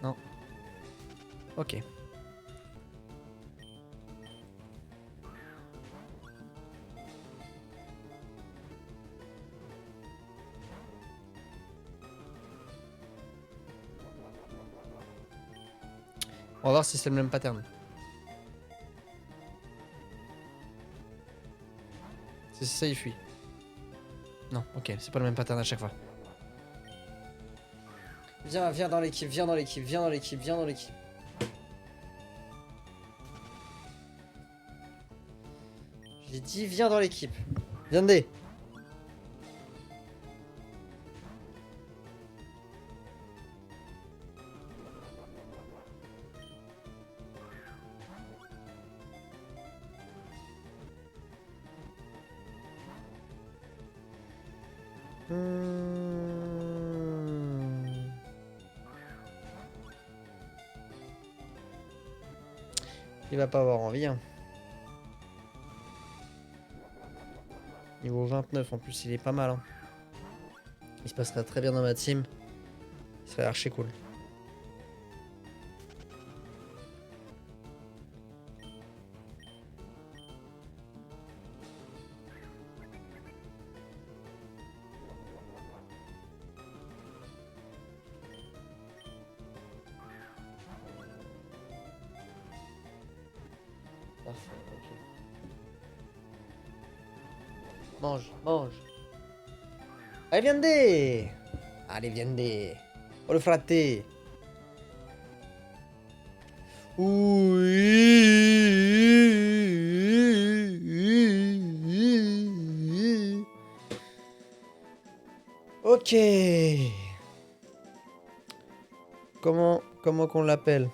Non. Ok. On va voir si c'est le même pattern. C'est ça, il fuit. Non, ok, c'est pas le même pattern à chaque fois. Viens dans l'équipe, viens dans l'équipe. J'ai dit viens dans l'équipe. Viendez. Il va pas avoir envie. Hein. Niveau 29 en plus, il est pas mal. Hein. Il se passerait très bien dans ma team. Il serait archi cool. Parfait, ok. Mange, mange. Allez, viendez. Allez, viendez. Oh le fraté. Oui. Ok. Comment qu'on l'appelle?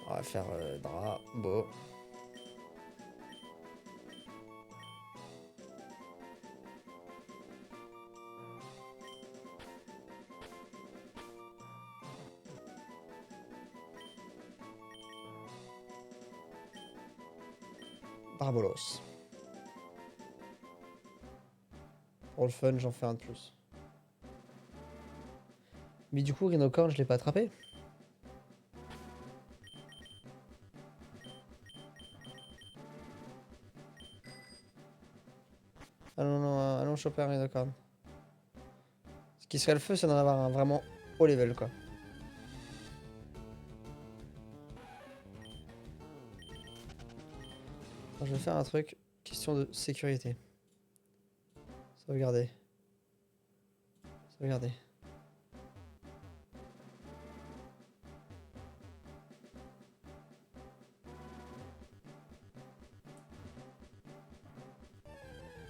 On va faire drap, beau. Drabolos. Pour le fun, j'en fais un de plus. Mais du coup, Rhinocorn, je l'ai pas attrapé. Allons choper un Rhinocorn. Ce qui serait le feu, c'est d'en avoir un vraiment haut level, quoi. Alors, je vais faire un truc, question de sécurité. Sauvegarder. Sauvegarder.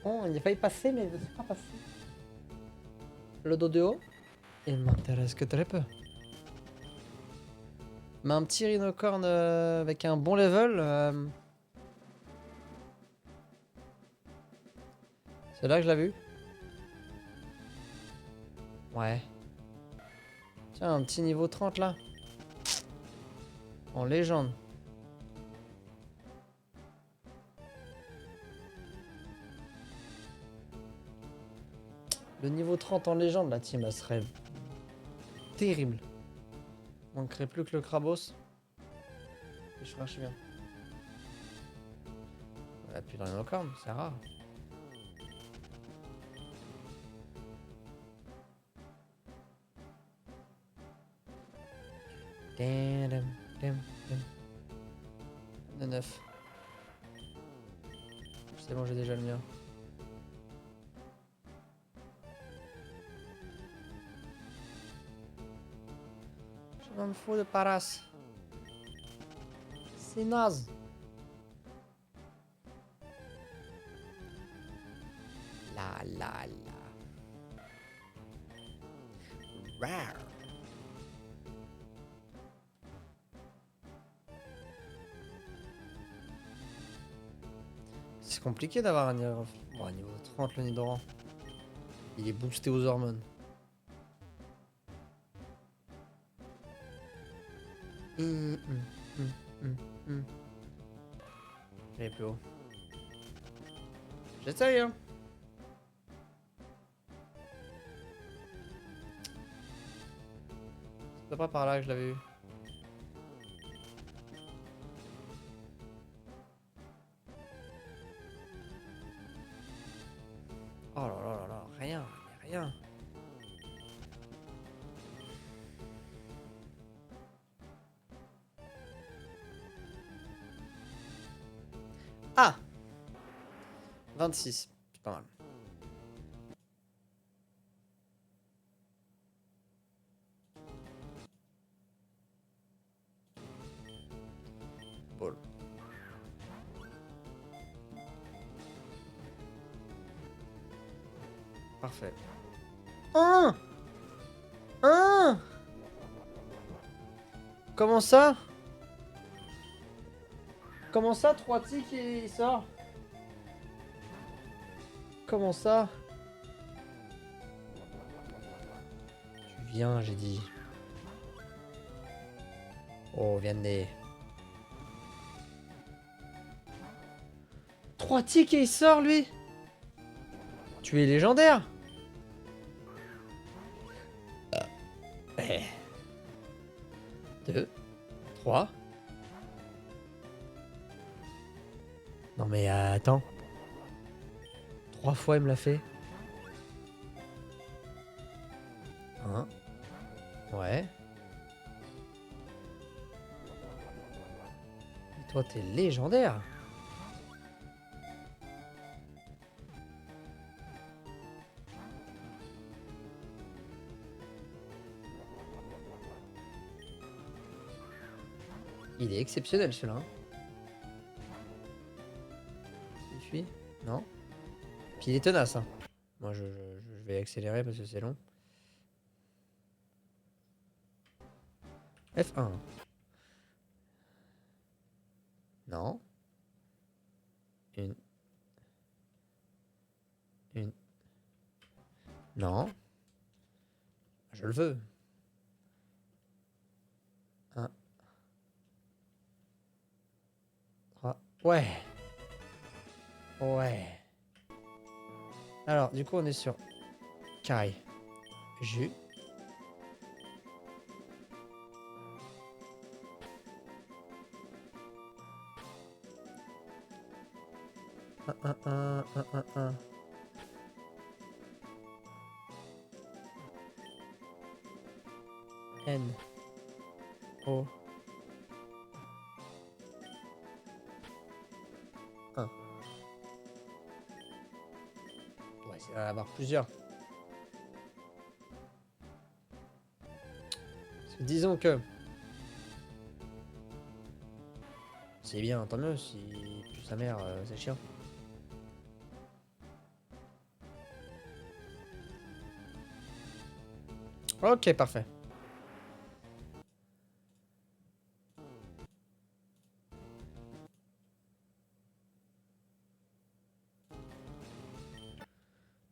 Oh, il a failli passer, mais il ne s'est pas passé. Le dos de haut, il m'intéresse que très peu. Mais un petit Rhinocorn avec un bon level. C'est là que je l'ai vu. Ouais. Tiens, un petit niveau 30 là. En légende. Le niveau 30 en légende, la team, elle serait terrible. Manquerait plus que le Krabos. Et je marche bien. Ouais, puis dans les Rhinocorn, c'est rare. De 9. C'est bon, j'ai déjà le mien. Je m'en fous de Paras. C'est naze. La. Rare. C'est compliqué d'avoir un niveau... Bon, niveau 30 le Nidoran. Il est boosté aux hormones. J'ai plus haut. J'essaye, hein. C'est pas par là que je l'avais eu. Oh là, rien, rien. Ah 26, c'est pas mal. Ball. Parfait. Un. Comment ça? Comment ça, 3 tics et il sort? Comment ça? Tu viens, j'ai dit. Oh, viens. 3 tics et il sort, lui. Tu es légendaire. 2, 3. Non mais attends. 3 fois il me l'a fait. 1. Ouais. Et toi t'es légendaire. Il est exceptionnel celui-là. Hein. Il fuit? Non. Puis il est tenace. Hein. Moi je vais accélérer parce que c'est long. F1. Non. Une. Non. Je le veux. 1. 3. Ouais. Ouais. Alors, du coup, on est sur carré. Jus. Un. N. O. 1. Ouais, il va y en avoir plusieurs. Parce que disons que... C'est bien, tant mieux. Si tue sa mère, c'est chiant. Ok, parfait.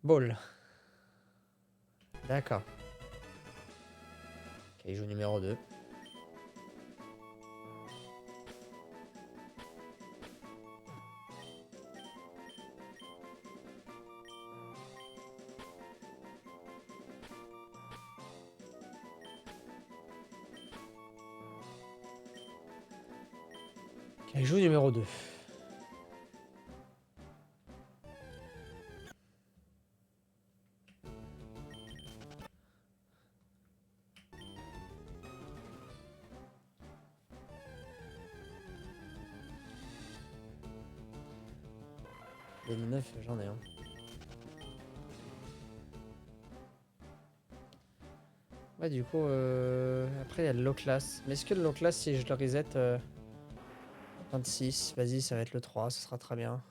Ball. D'accord. Ok, il joue numéro 2. Ok, il joue numéro 2. Les 9, j'en ai un. Ouais, du coup, après il y a le low class. Mais est-ce que le low class, si je le reset 26, vas-y, ça va être le 3, ce sera très bien.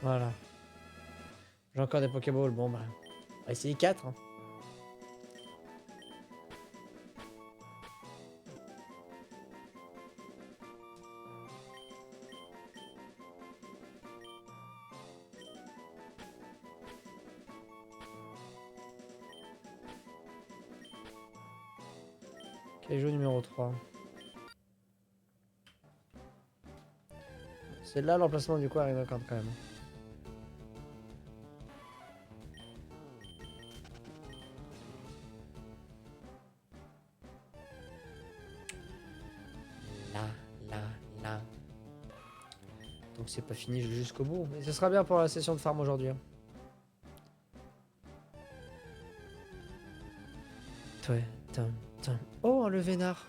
Voilà. J'ai encore des Pokéballs, bon bah. On va essayer 4. Hein. Ok, joue numéro 3. C'est là l'emplacement du coup arrive encore quand même. Là. Donc c'est pas fini jusqu'au bout. Mais ce sera bien pour la session de farm aujourd'hui. Hein. Ouais, oh, le vénard.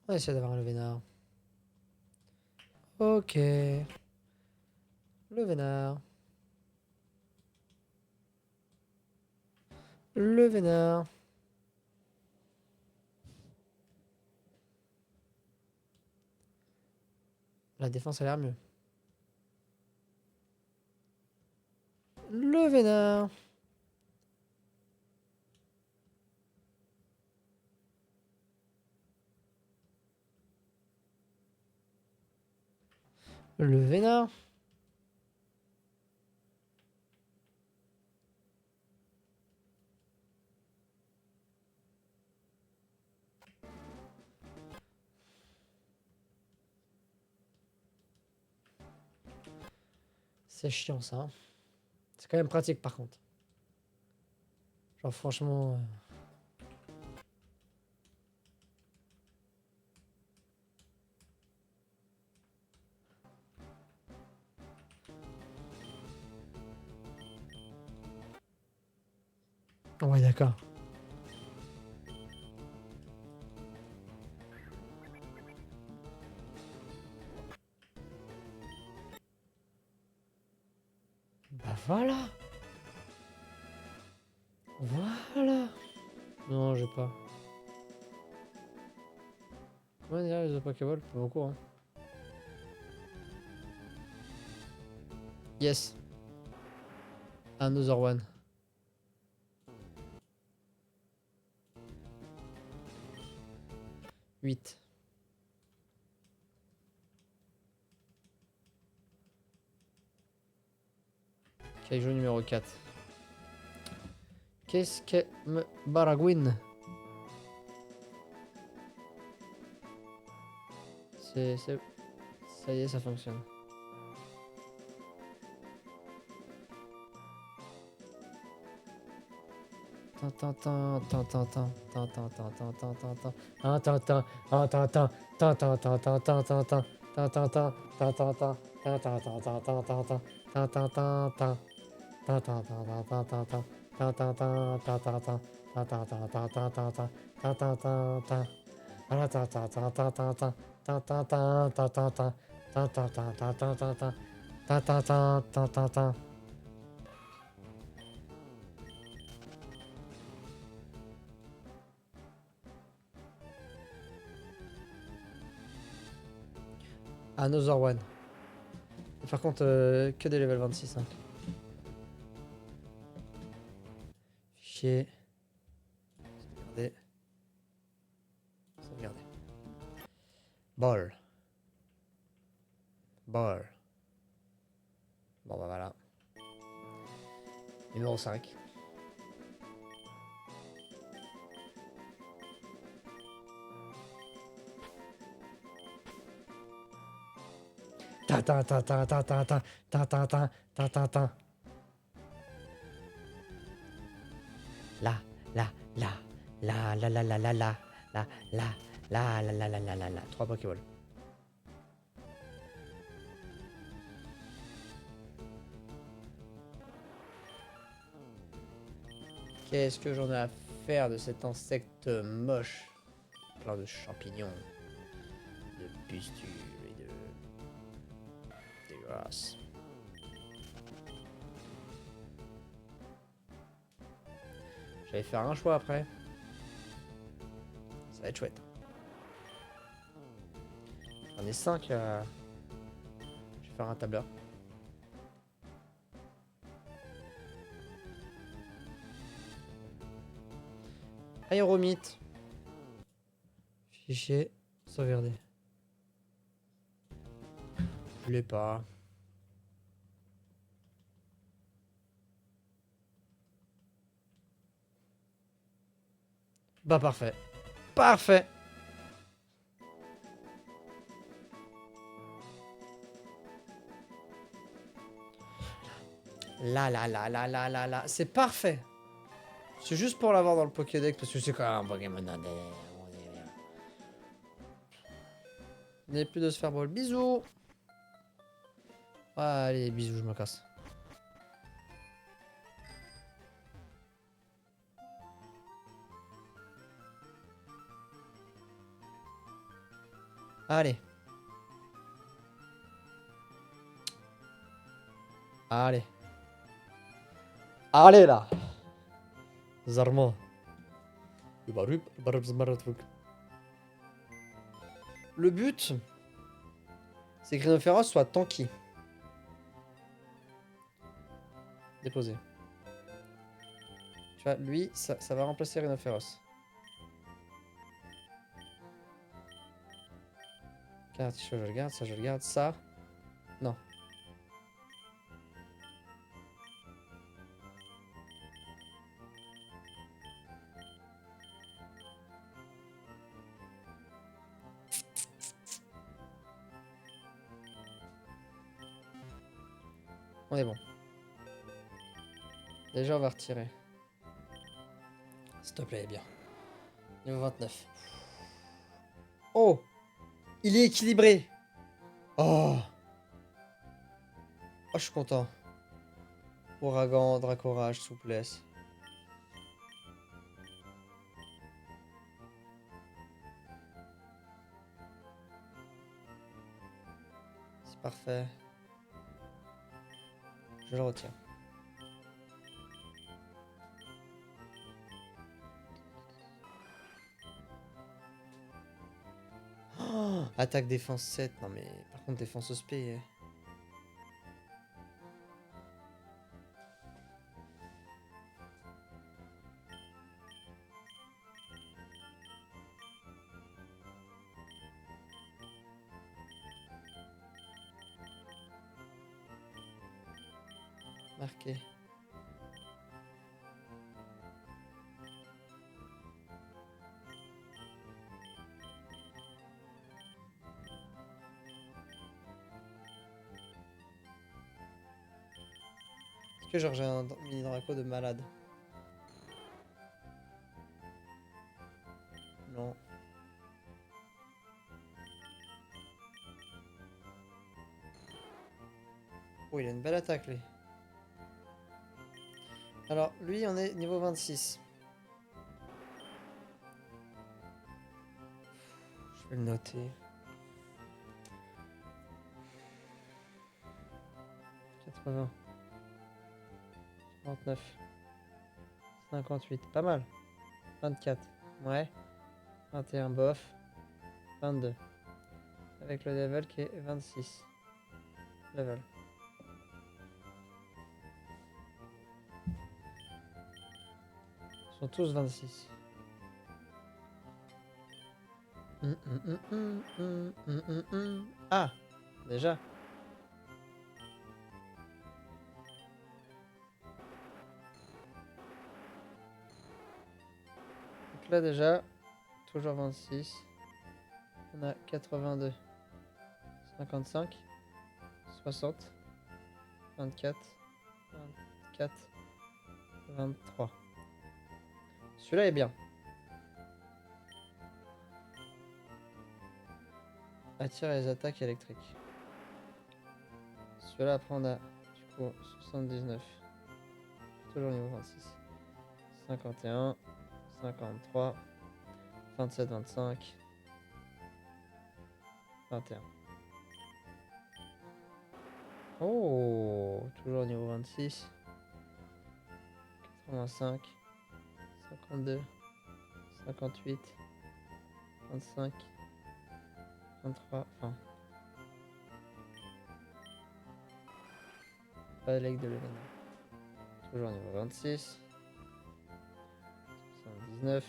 On va essayer d'avoir un Vénard. Ok. Le Vénard. Le Vénard. La défense a l'air mieux. Le Vénard. Le Vénard. C'est chiant ça, hein. C'est quand même pratique par contre. Genre franchement... Ouais, d'accord. Bah voilà. Voilà. Non, j'ai pas. Comment dire les Pokéballs? Pas beaucoup, hein. Yes. Another one. Huit. Kaiju numéro 4. Qu'est-ce que me baragouine? C'est... Ça y est, ça fonctionne. Another one. Par contre, que des level 26. Hein. Fichier. Sauvegarder. Sauvegarder. Ball. Ball. Bon bah voilà. Numéro 5. Ta ta ta ta ta ta ta ta ta ta ta ta ta. La la la la la la la la la la la la la la la la la la. 3 Pokéballs. Qu'est-ce que j'en ai à faire de cet insecte moche? Plein de champignons, de pustules et de... dégueulasse. J'allais faire un choix après. Ça va être chouette. J'en ai 5. Je vais faire un tableur. Aéromite. Fichier. Sauvegarder. Je l'ai pas. Bah parfait. Parfait. Là. C'est parfait. C'est juste pour l'avoir dans le Pokédex parce que c'est quand même un Pokémon. Il n'est plus de se faire ball. Bisous. Allez, bisous, je me casse. Allez. Allez. Allez là. Zarma. Le but, c'est que Rhinophéros soit tanky. Déposé. Tu vois, lui, ça va remplacer Rhinophéros. Regarde, je le garde, ça je le garde, ça. Non. On est bon. Déjà, on va retirer. S'il te plaît, bien. Niveau 29. Oh! Il est équilibré! Oh! Oh, je suis content. Ouragan, Dracorage, souplesse. C'est parfait. Je le retiens. Oh, attaque défense 7. Non mais par contre défense spé. Marqué. Est-ce que genre j'ai un mini Draco de malade? Non. Oh, il a une belle attaque, lui. Alors, lui, on est niveau 26. Je vais le noter. 80. 49. 58. Pas mal. 24. Ouais. 21 bof. 22. Avec le level qui est 26. Level. Ils sont tous 26. Ah, déjà. Donc là déjà, toujours 26. On a 82. 55. 60. 24. 24. 23. Celui-là est bien. Attire les attaques électriques. Celui-là après on a du coup 79. Toujours niveau 26. 51. 53. 27, 25. 21. Oh, toujours niveau 26. 85. 52. 58. 25. 23. Enfin. Pas de leg de l'événement. Toujours niveau 26. 79.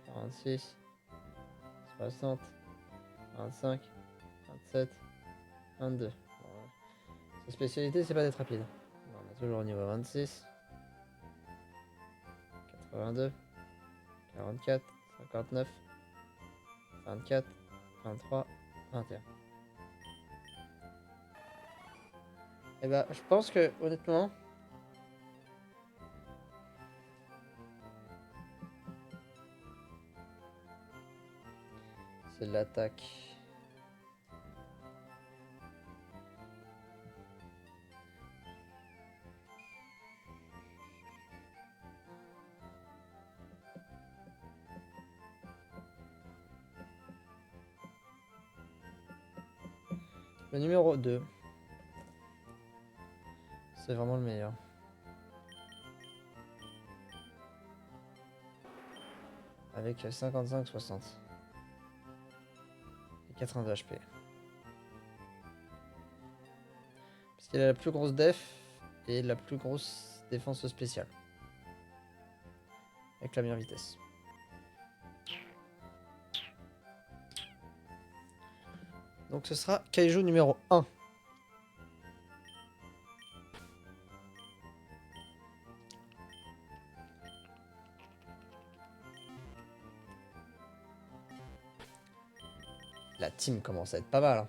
46. 60. 25. 27. 22. Bon, ouais. Sa spécialité, c'est pas d'être rapide. Bon, on a toujours niveau 26. 82. 44. 59. 24. 23. 21. Et bah, je pense que, honnêtement, c'est l'attaque. Le numéro 2. C'est vraiment le meilleur. Avec 55-60. Et 82 HP. Parce qu'il a la plus grosse def et la plus grosse défense spéciale. Avec la meilleure vitesse. Donc ce sera Kaiju numéro 1. La team commence à être pas mal. Hein.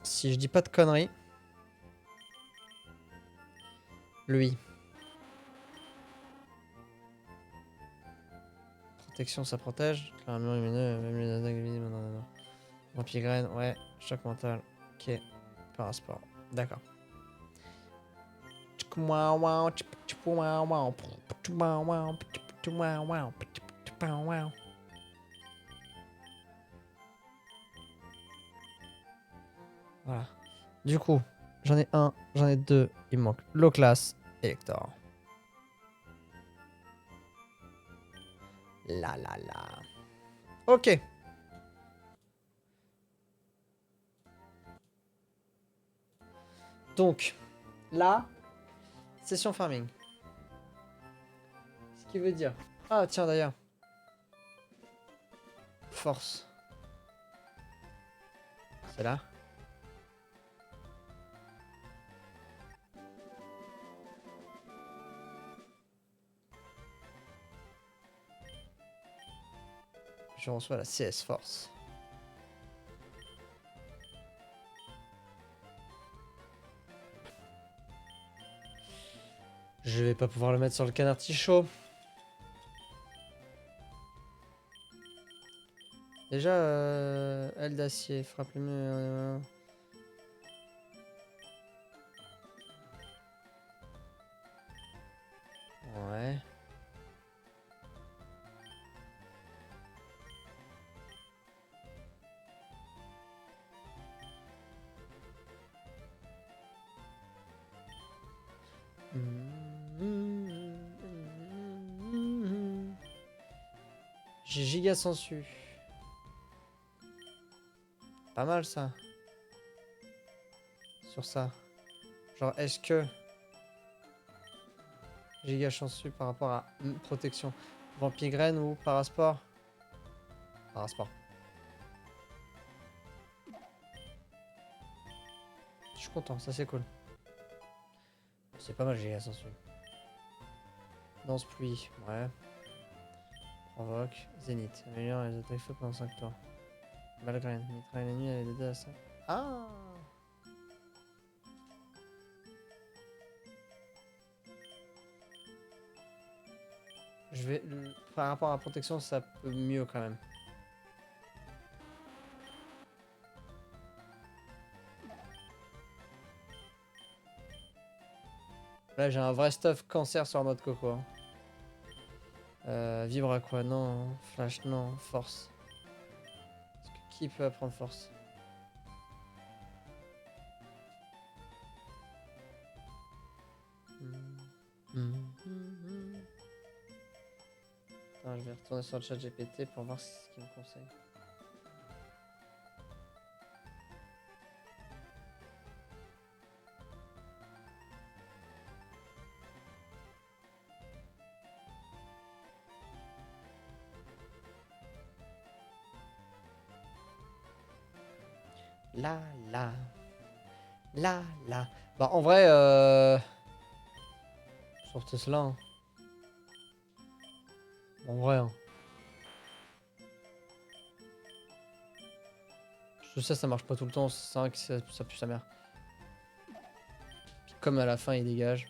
Si je dis pas de conneries, lui. Protection, ça protège. Clairement lumineux, même les attaques visibles. Non. Vampire, ouais. Choc mental. Ok. Parasport. D'accord. Voilà. Du coup, j'en ai un, j'en ai deux. Il me manque low class et Hector. La. Ok. Donc, là, session farming. Ce qui veut dire... Ah, tiens, d'ailleurs. Force. C'est là. Je reçois la CS Force. Je vais pas pouvoir le mettre sur le canard artichaut. Déjà, aile d'acier, frappe le mieux. Ouais. J'ai giga sensu. Pas mal ça. Sur ça. Genre, est-ce que giga chansu par rapport à protection Vampigraine ou Parasport? Parasport. Je suis content, ça c'est cool. C'est pas mal giga sensu. Danse pluie, ouais. Provoque, Zénith. Améliore les attaques feu pendant 5 tours. Balgraine, mitraille la nuit avec des dés à 5. Ah! Je vais... Par rapport à la protection, ça peut mieux quand même. Là, j'ai un vrai stuff cancer sur le mode coco. Hein. Vibre à quoi? Non. Flash, non. Force. Qui peut apprendre force? Attends, je vais retourner sur le chat GPT pour voir ce qu'il me conseille. Là. Bah, en vrai, sur Tesla. Hein. En vrai. Hein. Je sais, ça marche pas tout le temps. C'est vrai que ça pue sa mère. Puis comme à la fin, il dégage.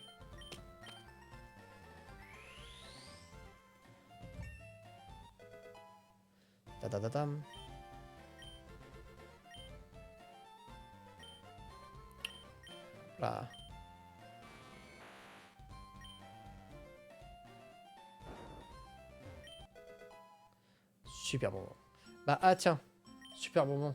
Ta-ta-ta-tam. Super bonbon. Bah, ah tiens. Super bonbon.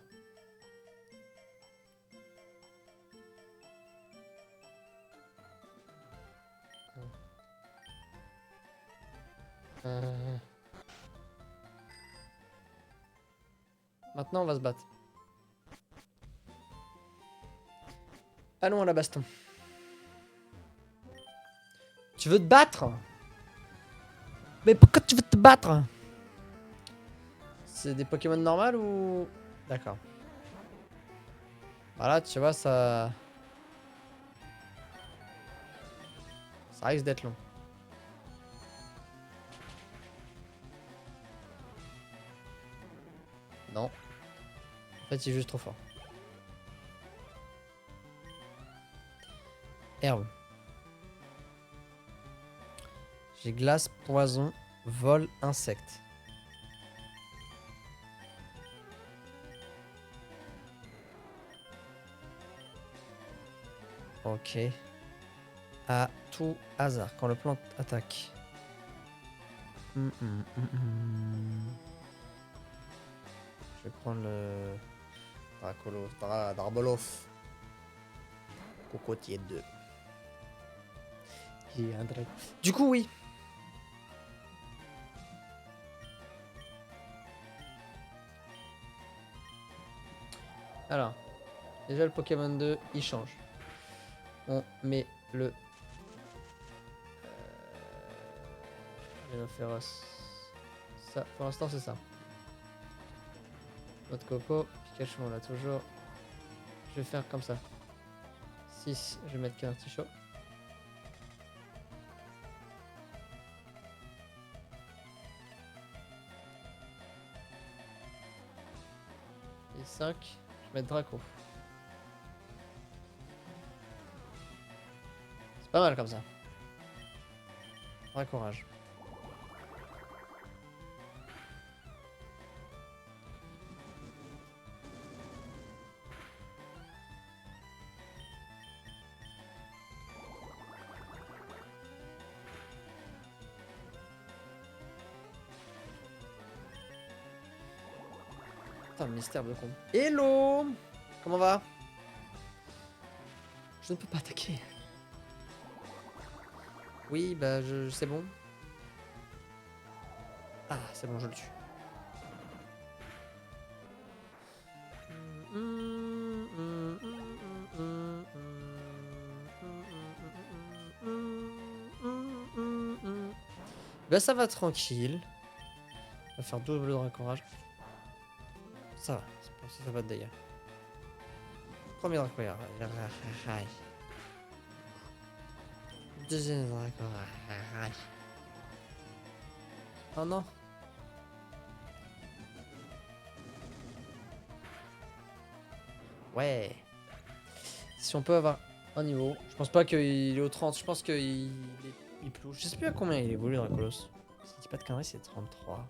Maintenant, on va se battre. Allons à la baston. Tu veux te battre? Mais pourquoi tu veux te battre? C'est des Pokémon normales ou... D'accord. Voilà, tu vois, ça... Ça risque d'être long. Non. En fait, il est juste trop fort. Herbe. J'ai glace, poison, vol, insecte. Ok. À tout hasard, quand le plan attaque. Je vais prendre le... Darbolos. Cocotier 2. Du coup, oui. Alors, déjà le Pokémon 2, il change. On met le... Rhinophéros. Ça, pour l'instant, c'est ça. Notre coco, Pikachu, on l'a toujours. Je vais faire comme ça. 6, je vais mettre qu'un artichaut. Et 5, je vais mettre Draco. C'est pas mal comme ça. Dracorage. Putain, le mystère de con. Hello! Comment va? Je ne peux pas attaquer. Oui, bah, c'est bon. Ah, c'est bon, je le tue. Bah, ça va tranquille. On va faire double dracorage. Ça va, ça fait pas de dégâts. Premier dracorage. Deuxième dracorage. Oh non. Ouais. Si on peut avoir un niveau. Je pense pas qu'il est au 30. Je pense qu'il est plus haut. Je sais plus à combien il évolue Dracolos. Si je dis pas de conneries, c'est 33.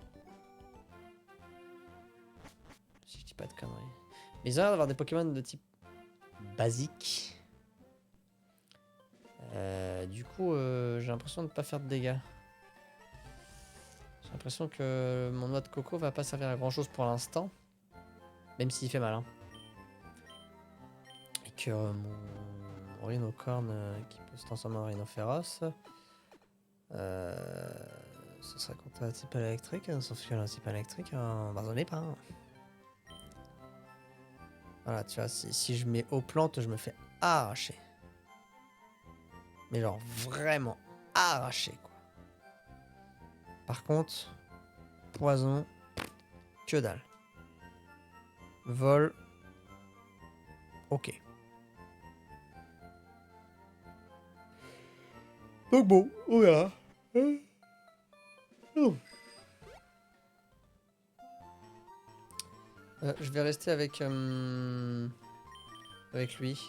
Si je dis pas de conneries. Mais ils ont l'air d'avoir des Pokémon de type basique. Du coup, j'ai l'impression de ne pas faire de dégâts. J'ai l'impression que mon noix de coco va pas servir à grand chose pour l'instant. Même s'il fait mal. Hein. Et que mon rhinocorne qui peut se transformer en rhinophéros. Ce serait contre un type électrique. Sauf que le type électrique, on va donner pas. Hein. Voilà, tu vois, si je mets aux plantes, je me fais arracher. Mais genre vraiment arraché quoi. Par contre, poison, que dalle. Vol, ok. Donc bon, on verra. Je vais rester avec lui.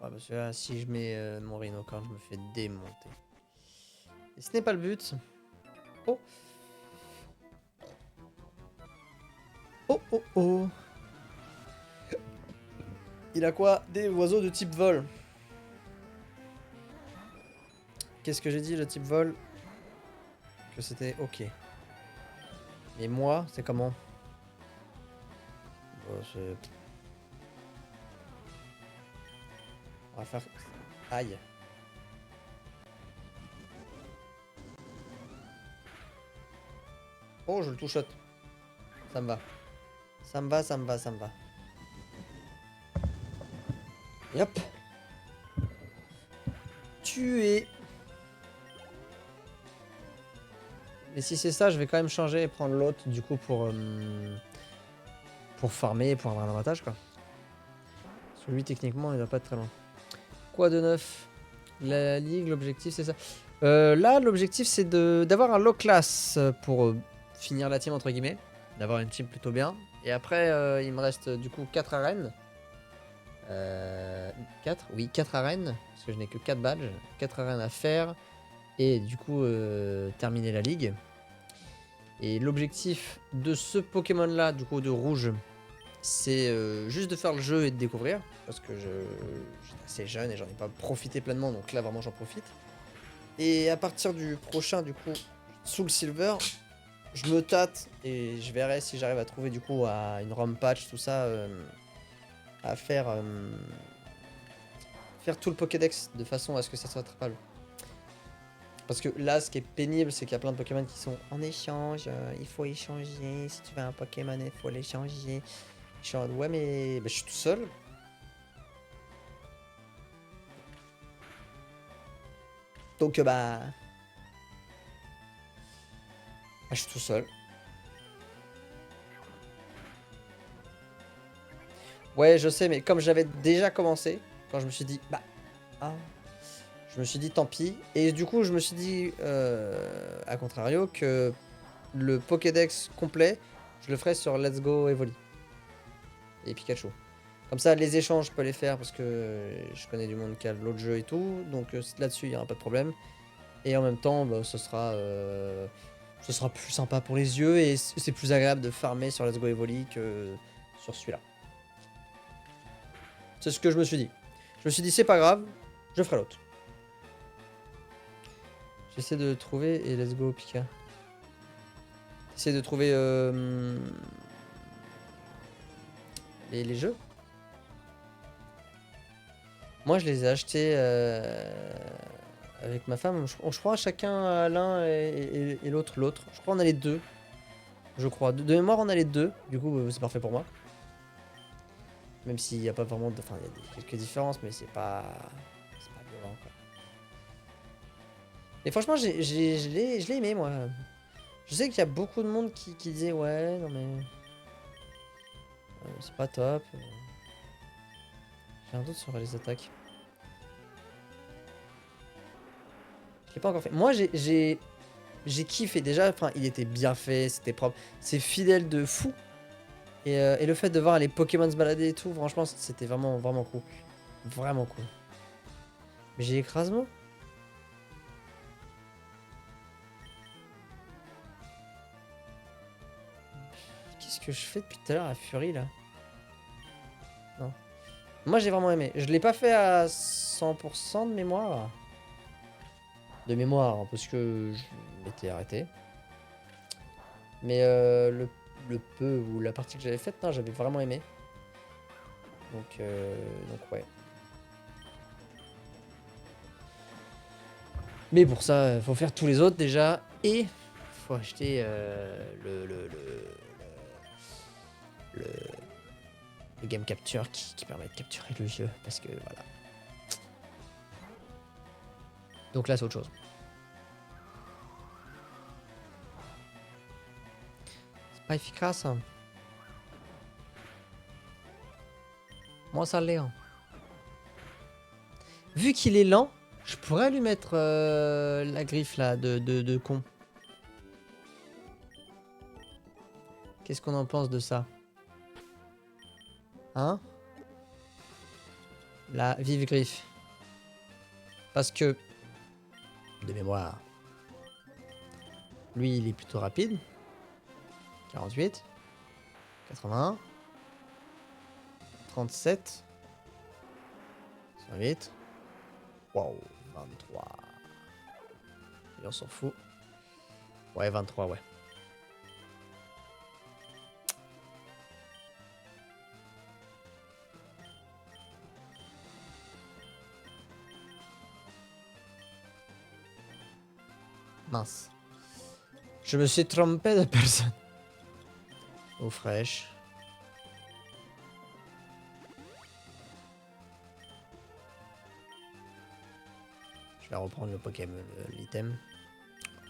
Ouais, parce que là, si je mets mon rhinocorne, je me fais démonter. Et ce n'est pas le but. Oh. Oh, oh, oh. Il a quoi? Des oiseaux de type vol. Qu'est-ce que j'ai dit, le type vol? que c'était ok. Mais moi, c'est comment? Bon, on va faire... Aïe. Oh, je le touchote. Ça me va. Ça me va, ça me va, ça me va. Et hop. Tué. Mais si c'est ça, je vais quand même changer et prendre l'autre du coup pour farmer et pour avoir un avantage quoi. Parce que lui techniquement il va pas être très loin. Quoi de neuf? La ligue, l'objectif c'est ça. Là l'objectif c'est d'avoir un low class pour finir la team entre guillemets. D'avoir une team plutôt bien. Et après il me reste du coup 4 arènes. 4 Oui 4 arènes. Parce que je n'ai que 4 badges. 4 arènes à faire. Et du coup terminer la ligue. Et l'objectif de ce Pokémon là, du coup de rouge, c'est juste de faire le jeu et de découvrir. Parce que j'étais assez jeune et j'en ai pas profité pleinement, donc là vraiment j'en profite. Et à partir du prochain, du coup, Soul Silver, je me tâte et je verrai si j'arrive à trouver du coup à une ROM patch, tout ça, à faire tout le Pokédex de façon à ce que ça soit attrapable. Parce que là, ce qui est pénible, c'est qu'il y a plein de Pokémon qui sont en échange. Il faut échanger. Si tu veux un Pokémon, il faut l'échanger. Je suis en mode, ouais, mais je suis tout seul. Donc, je suis tout seul. Ouais, je sais, mais comme j'avais déjà commencé, quand je me suis dit, je me suis dit tant pis. Et du coup, je me suis dit, à contrario, que le Pokédex complet, je le ferai sur Let's Go Evoli. Et Pikachu. Comme ça, les échanges, je peux les faire parce que je connais du monde qui a l'autre jeu et tout. Donc là-dessus, il n'y aura pas de problème. Et en même temps, ce sera plus sympa pour les yeux. Et c'est plus agréable de farmer sur Let's Go Evoli que sur celui-là. C'est ce que je me suis dit. Je me suis dit, c'est pas grave, je ferai l'autre. J'essaie de trouver et let's go Pika. J'essaie de trouver les jeux. Moi je les ai achetés avec ma femme. Je crois chacun l'un et l'autre l'autre. Je crois on a les deux. Je crois. De mémoire on a les deux. Du coup c'est parfait pour moi. Même s'il n'y a pas vraiment de... Enfin il y a quelques différences mais c'est pas violent quoi. Et franchement, je l'ai aimé, moi. Je sais qu'il y a beaucoup de monde qui disait ouais, non mais... c'est pas top. J'ai un doute sur les attaques. Je l'ai pas encore fait. Moi, j'ai kiffé. Déjà, enfin, il était bien fait, c'était propre. C'est fidèle de fou. Et le fait de voir les Pokémon se balader et tout, franchement, c'était vraiment, vraiment cool. Vraiment cool. Mais j'ai écrasement. Qu'est-ce que je fais depuis tout à l'heure à Fury là? Non. Moi j'ai vraiment aimé. Je l'ai pas fait à 100% de mémoire. De mémoire, parce que je m'étais arrêté. Mais le peu ou la partie que j'avais faite, non, j'avais vraiment aimé. Donc ouais. Mais pour ça, faut faire tous les autres déjà. Et faut acheter le game capture qui permet de capturer le jeu. Parce que voilà. Donc là, c'est autre chose. C'est pas efficace. Hein. Moi, ça l'est. Hein. Vu qu'il est lent, je pourrais lui mettre la griffe là de con. Qu'est-ce qu'on en pense de ça? Hein? La vive griffe. Parce que, de mémoire, lui il est plutôt rapide. 48, 81, 37, 108. Wow, 23. Et on s'en fout. Ouais, 23, ouais. Mince. Je me suis trompé de personne. Eau fraîche. Je vais reprendre le Pokémon, l'item.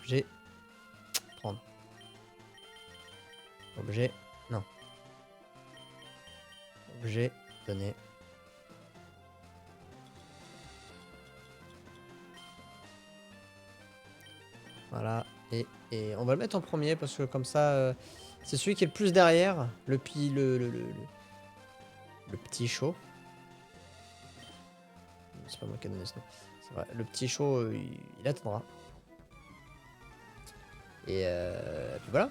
Objet. Prendre. Objet. Non. Objet. Donner. Voilà. Et on va le mettre en premier parce que comme ça, c'est celui qui est le plus derrière. Le petit chaud. C'est pas moi qui ai donné ce nom. C'est vrai. Le petit chaud, il attendra. Et puis voilà.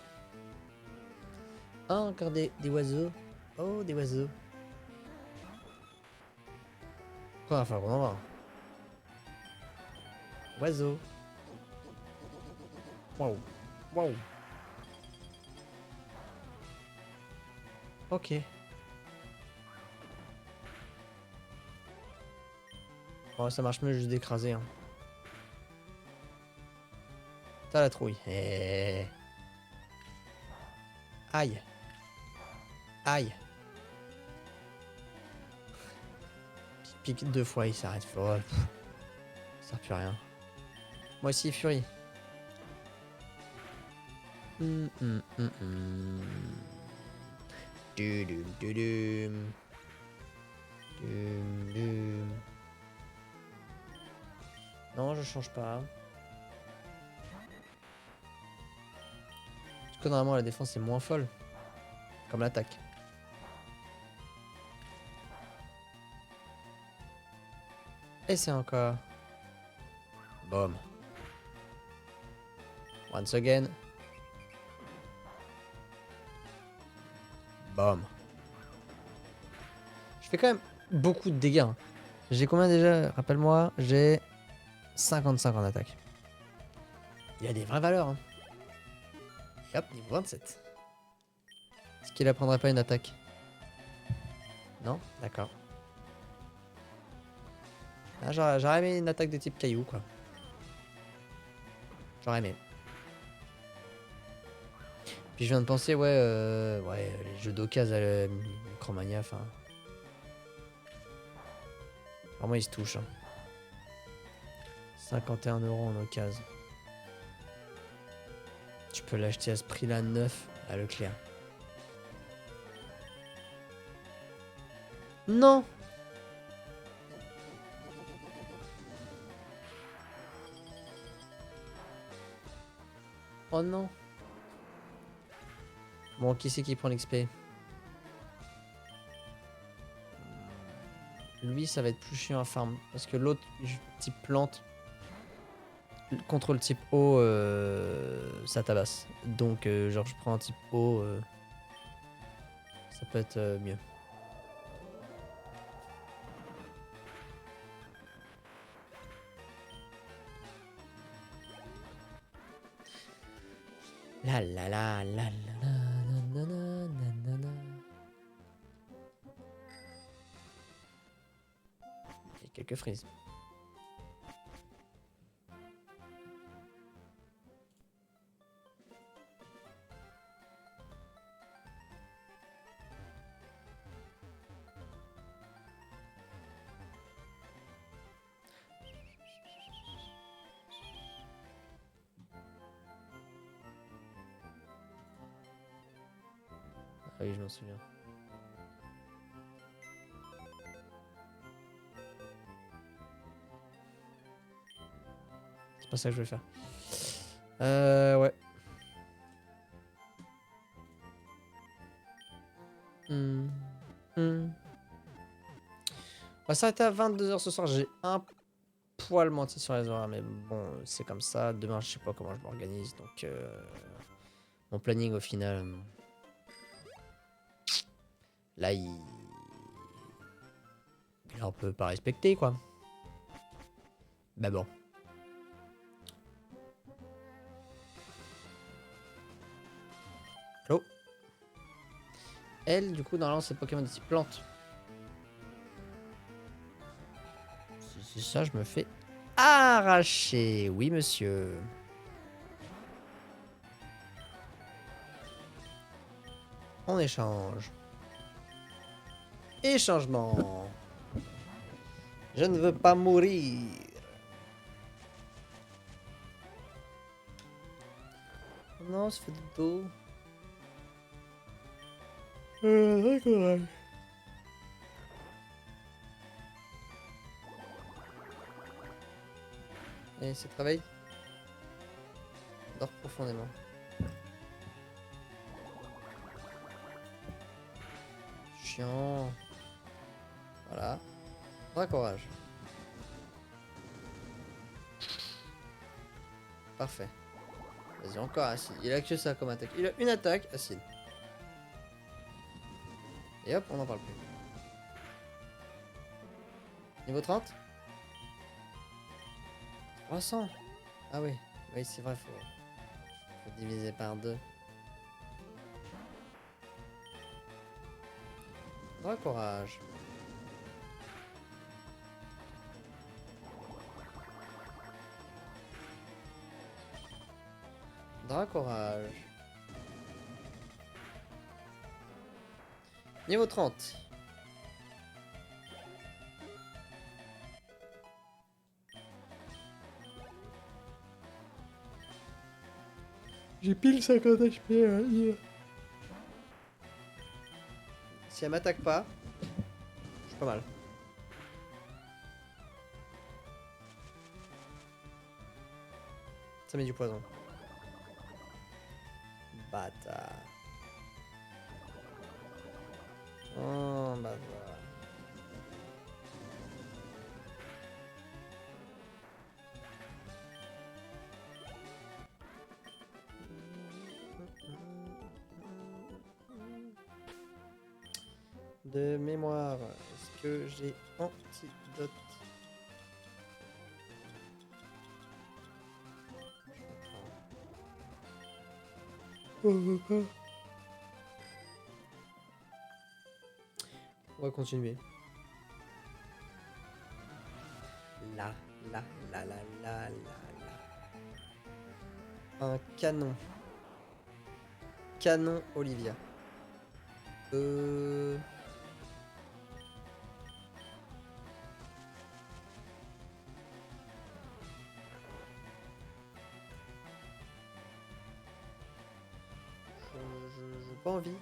Ah, encore des oiseaux. Oh, des oiseaux. Quoi, enfin, on en va. Oiseau. Waouh. Waouh. Ok. Bon, ça marche mieux juste d'écraser. Hein. T'as la trouille. Aïe. Aïe. Pique 2 fois, il s'arrête. Oh, ça sert plus à rien. Moi aussi, Fury. Dudum, dudum. Dum. Non, je change pas. Parce que normalement, la défense est moins folle. Comme l'attaque. Et c'est encore. Boom. Once again. Boom. Je fais quand même beaucoup de dégâts. Hein. J'ai combien déjà? Rappelle-moi, j'ai 55 en attaque. Il y a des vraies valeurs. Hein. Et hop, niveau 27. Est-ce qu'il apprendrait pas une attaque? Non? D'accord. Ah, j'aurais aimé une attaque de type caillou, quoi. J'aurais aimé. Puis je viens de penser, ouais, les jeux d'occasion à la Micromania, enfin... Vraiment, ils se touchent. Hein. 51 € en occasion. Tu peux l'acheter à ce prix-là, neuf, à Leclerc. Non! Oh non! Bon, qui c'est qui prend l'XP? Lui, ça va être plus chiant à farm. Parce que l'autre, type plante, contre le type eau, ça tabasse. Donc, genre, je prends un type eau, ça peut être mieux. La la la la la la la la la. Et quelques frises. Ah oui, je m'en souviens. C'est pas ça que je vais faire. Ouais. On va s'arrêter à 22 h ce soir. J'ai un poil menti sur les horaires, mais bon, c'est comme ça. Demain, je sais pas comment je m'organise, donc mon planning au final, là, il est un peu pas respecté, quoi. Bah bon. Elle, du coup, normalement, c'est Pokémon de type plante. Si c'est ça, je me fais arracher. Oui, monsieur. On échange. Échangement. Je ne veux pas mourir. Non, ça fait du dos. D'accord. Et c'est travail. Dors profondément. Chiant. Voilà. Bras courage. Parfait. Vas-y, encore acide. Il a que ça comme attaque. Il a une attaque, acide. Et hop, on n'en parle plus. Niveau 30 300. Ah oui. Oui, c'est vrai, faut diviser par 2. Bras courage. Courage. Niveau 30. J'ai pile 50 HP. Si elle m'attaque pas, je suis pas mal. Ça met du poison. Bâtard. Oh, bâtard. De mémoire, est-ce que j'ai antidote? On va continuer. Là. Un canon. Canon Olivia. J'ai pas envie.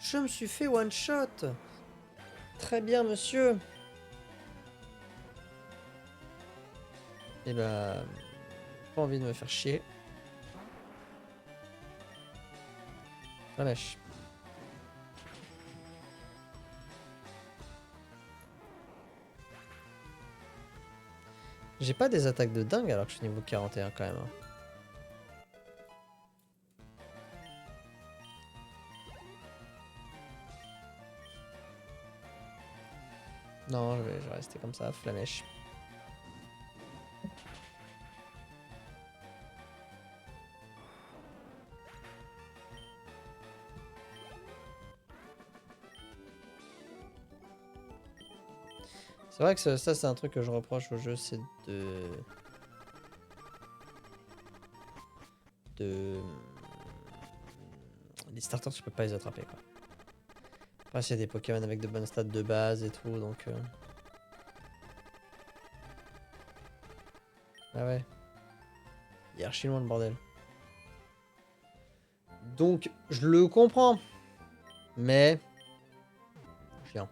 Je me suis fait one shot. Très bien, monsieur. Et bah, pas envie de me faire chier. La mèche. J'ai pas des attaques de dingue alors que je suis niveau 41 quand même. Hein. Non, je vais rester comme ça, flamèche. C'est vrai que ça c'est un truc que je reproche au jeu, c'est les starters, tu peux pas les attraper quoi. Après, il y a des Pokémon avec de bonnes stats de base et tout, donc... Ah ouais. Il est archi loin le bordel. Donc, je le comprends. Mais... chiant.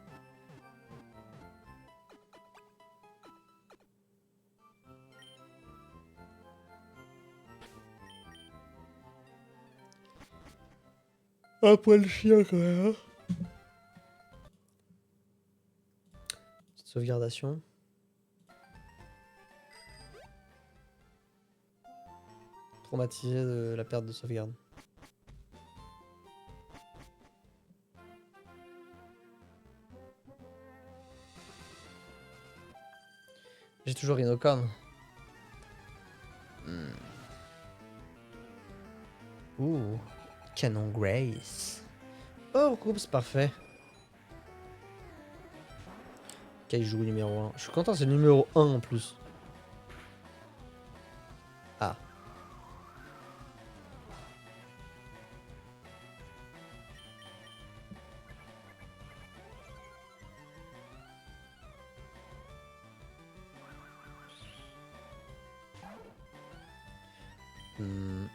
Un poil chiant quand même. Hein. Petite sauvegardation. Traumatisé de la perte de sauvegarde. J'ai toujours Rhinocorn. Ouh. Canon Grace. Oh, groupe, c'est parfait. Kaiju numéro 1. Je suis content, c'est le numéro 1 en plus. Ah. Hmm.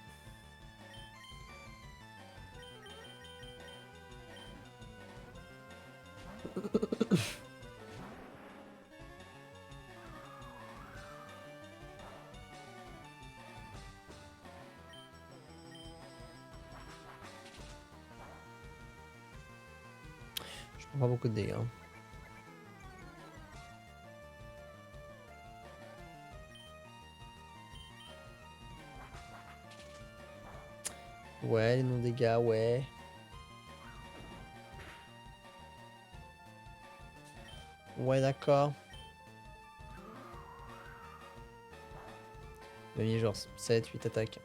Je prends pas beaucoup de dégâts. Hein. Ouais, les non-dégâts, ouais. Ouais, d'accord. Il m'a mis genre 7, 8 attaques.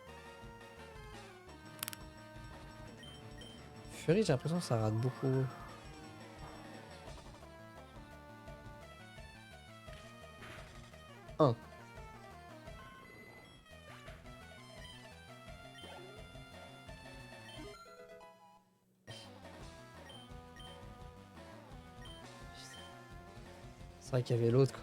Fury, j'ai l'impression que ça rate beaucoup. Un. C'est vrai qu'il y avait l'autre, quoi.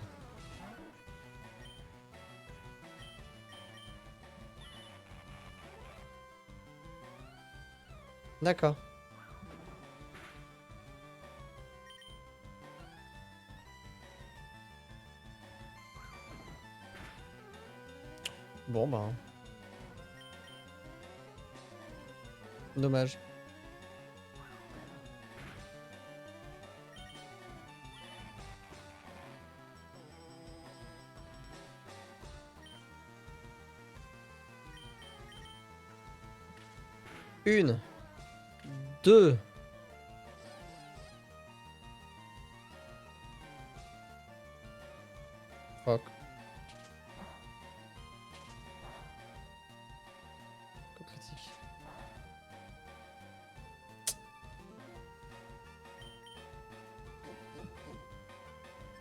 D'accord. Bon, bah. Dommage. Une. Deux. Fuck. Coup critique.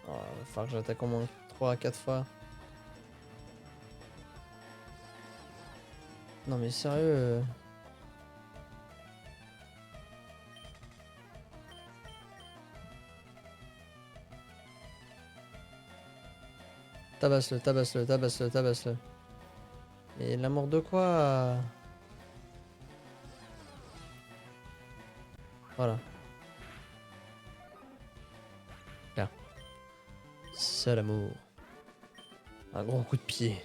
Oh, il va falloir que j'attaque au moins 3 à 4 fois. Non mais sérieux. Tabasse-le, tabasse-le, tabasse-le, tabasse-le. Et l'amour de quoi? Voilà. Là. C'est l'amour. Un gros coup de pied.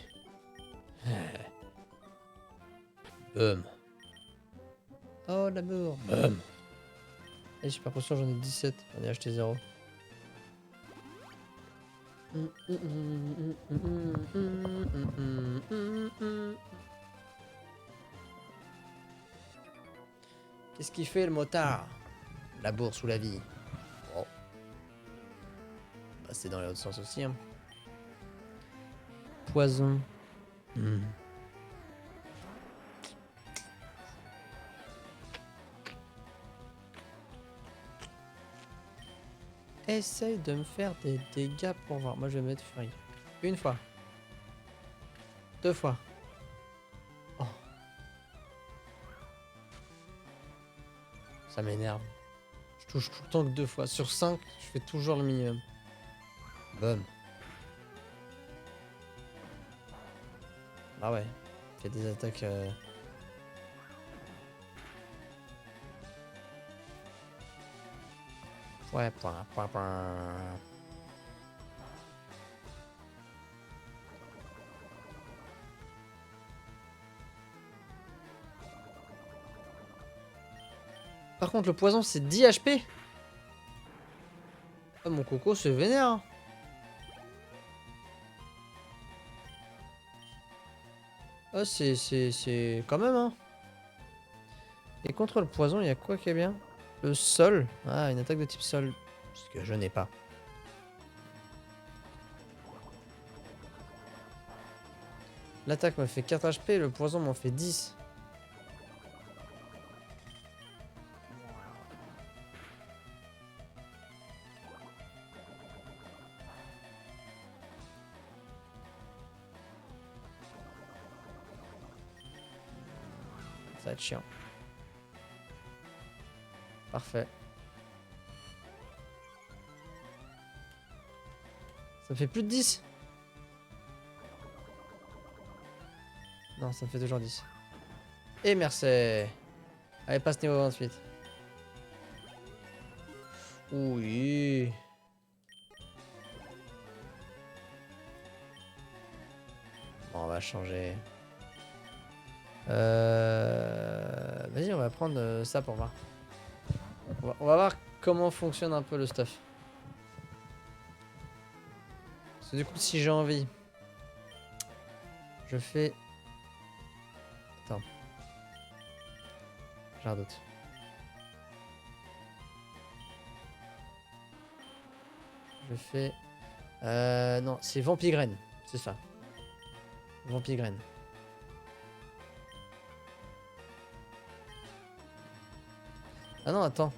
Boum. Oh l'amour. Boum. Et j'ai pas l'impression j'en ai 17. J'en ai acheté 0. Qu'est-ce qu'il fait le motard? La bourse ou la vie? Bon. Bah, c'est dans l'autre sens aussi. Hein. Poison. Essaye de me faire des dégâts pour voir. Moi je vais mettre Fury. Une fois. Deux fois. Oh. Ça m'énerve. Je touche tout le temps que 2 fois. Sur 5, je fais toujours le minimum. Boum. Ah ouais. Il y a des attaques... Ouais, point, point, point. Par contre, le poison, c'est 10 HP. Ah, mon coco se vénère. Hein. Ah, c'est... Quand même, hein. Et contre le poison, il y a quoi qui est bien? Le sol. Ah, une attaque de type sol. Ce que je n'ai pas. L'attaque me fait 4 HP, le poison m'en fait 10. Ça va être chiant. Parfait. Ça me fait plus de 10. Non, ça me fait toujours 10. Et merci. Allez, passe niveau 28. Oui. Bon, on va changer. Vas-y, on va prendre ça pour voir. On va voir comment fonctionne un peu le stuff. Parce que du coup, si j'ai envie, je fais... Attends. J'ai un doute. Je fais... non, c'est Vampigraine. C'est ça. Vampigraine. Ah non, attends.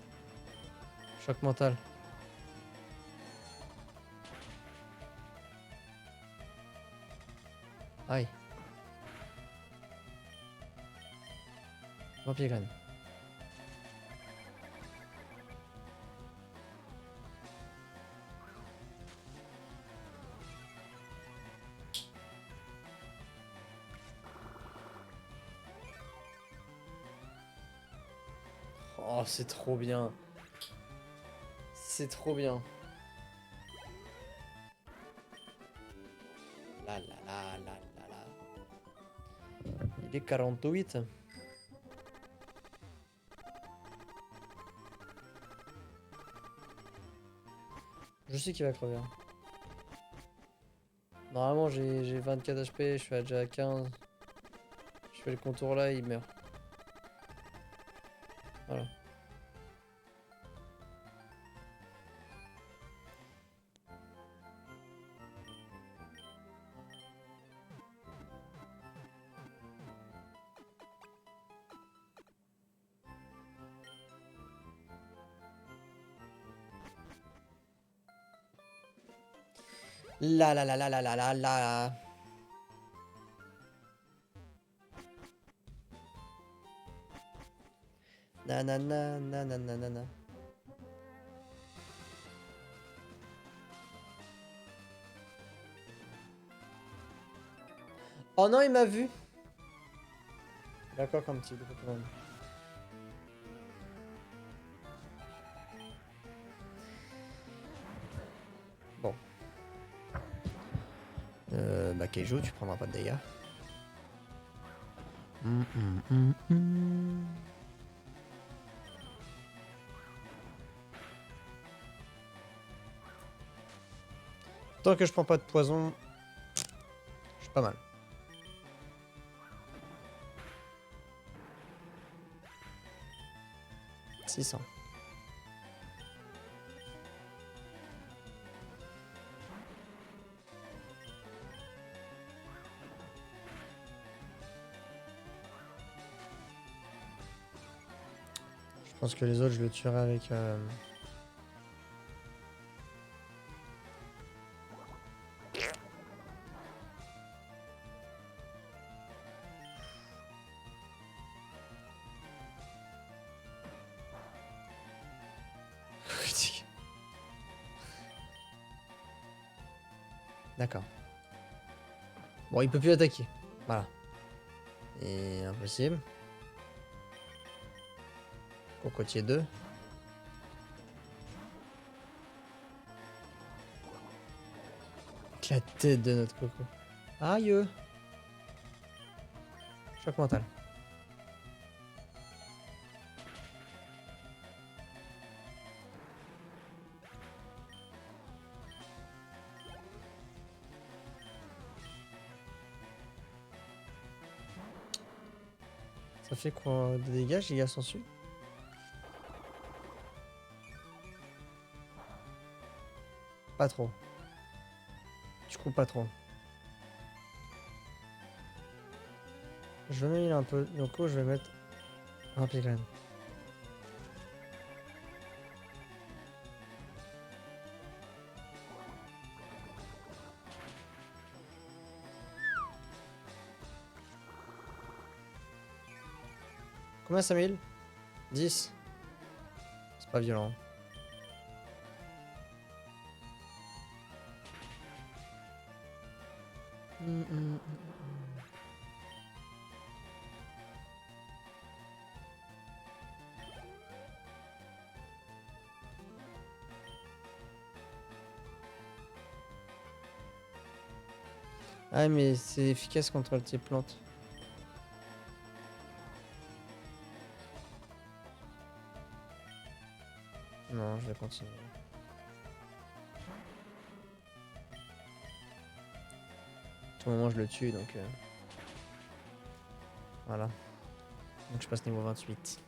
Choc mental. Aïe. Vampigraine. Oh, c'est trop bien. C'est trop bien. La la la la la la. Il est 48. Je sais qu'il va crever. Hein. Normalement, j'ai 24 HP, je suis déjà à 15. Je fais le contour là, il meurt. Voilà. La la la la la la la la. Na na na na na na na na. Oh non, il m'a vu. D'accord, comme petit Pokémon. Bon. Bah Keiju, tu prendras pas de dégâts. Tant que je prends pas de poison, je suis pas mal. « 600. » Je pense que les autres, je le tuerai avec... D'accord. Bon, il peut plus attaquer. Voilà. Et impossible. Cocotier 2. Avec la tête de notre coco. Aïe. Choc mental. Ça fait quoi de dégâts, giga sensu? Pas trop. Du coup, pas trop. Je vais mettre un peu. Du coup, je vais mettre un piglin. Combien 5000? 10. C'est pas violent. Ah mais c'est efficace contre tes plantes. Non, je vais continuer. À tout moment je le tue donc voilà. Donc je passe niveau 28.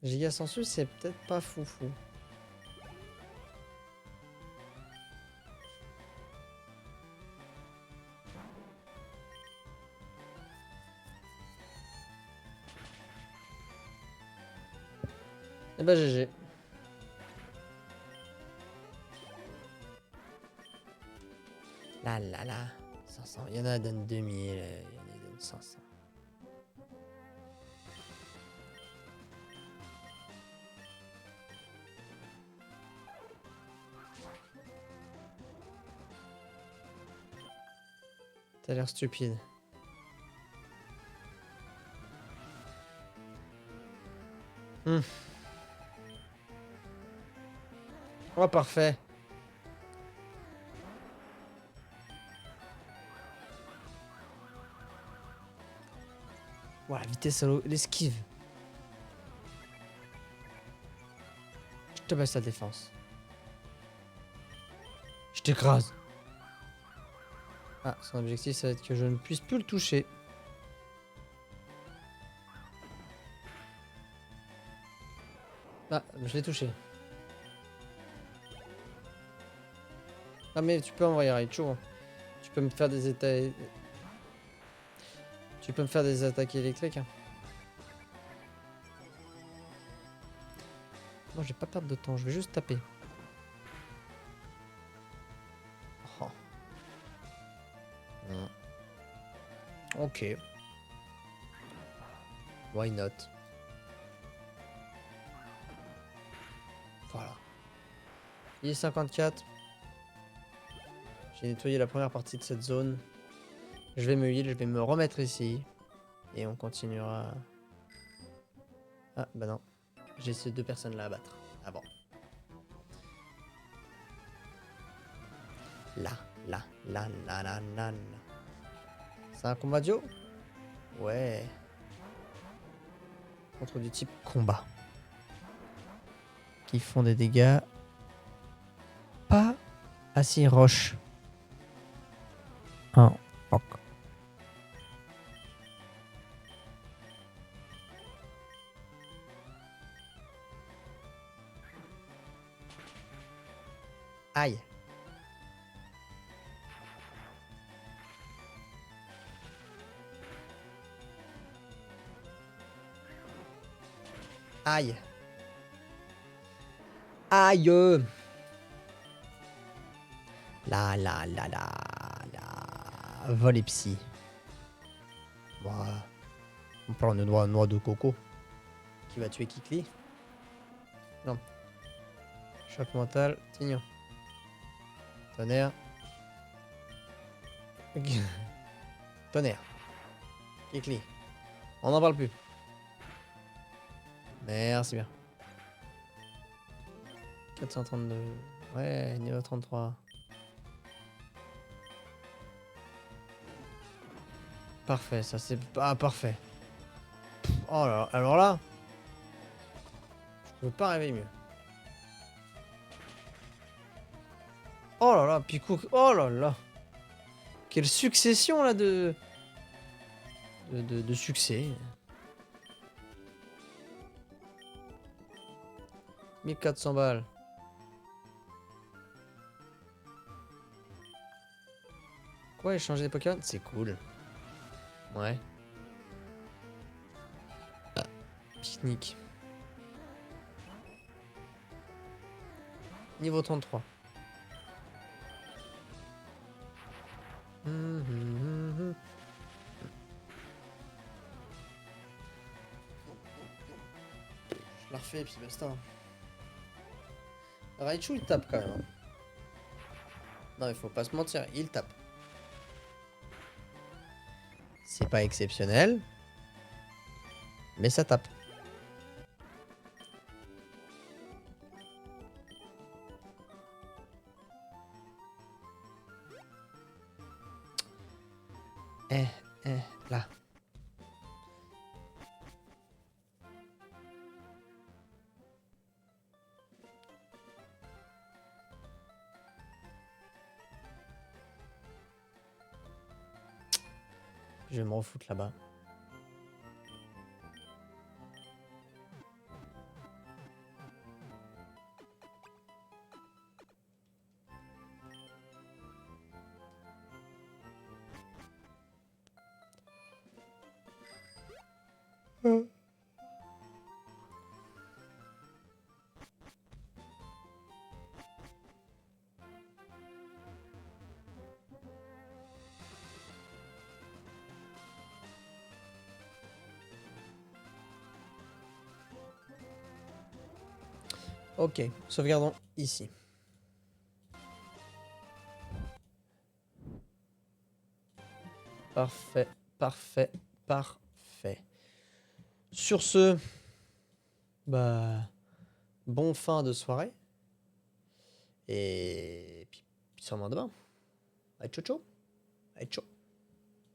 Giga Sensu c'est peut-être pas foufou. Eh bah GG. Là là là. 500. Il y en a qui donnent 2000, il y en a qui donnent 500. T'as l'air stupide. Oh parfait. Voilà, vitesse à l'esquive. Je te baisse la défense. Je t'écrase. Ah, son objectif, ça va être que je ne puisse plus le toucher. Ah, je l'ai touché. Ah, mais tu peux envoyer Raichu. Tu peux me faire des états... Tu peux me faire des attaques électriques. Hein. Moi, je vais pas perdre de temps, je vais juste taper. Oh. Ok. Why not? Voilà. Il est 54. J'ai nettoyé la première partie de cette zone. Je vais me heal, je vais me remettre ici. Et on continuera. Ah, bah non. J'ai ces deux personnes là à battre. Ah bon. Là. C'est un combat duo? Ouais. Contre du type combat. Qui font des dégâts. Pas assez roche. Un rock. Aïe. Aïe. Aïe. La. Vol et psy. Voilà. On parle de noix de coco. Qui va tuer Kikli. Non. Choc mental. Tignon. Tonnerre. Tonnerre. Kikli. On n'en parle plus. Merci bien. 432. Ouais, niveau 33. Parfait, ça c'est pas parfait. Oh là, alors là, je peux pas rêver mieux. Oh là là, Picou, oh là là. Quelle succession là de succès. 1400 balles. Quoi, échanger des Pokémon? C'est cool. Ouais. Ah, pique-nique. Niveau 33. fait et puis basta. Raichu il tape quand même. Hein. Non, il faut pas se mentir, il tape. C'est pas exceptionnel, mais ça tape. Là. Je vais me refoutre là-bas. Ok, sauvegardons ici. Parfait, parfait, parfait. Sur ce, bah, bon fin de soirée. Et puis sûrement demain. Allez, ciao, ciao. Allez, ciao.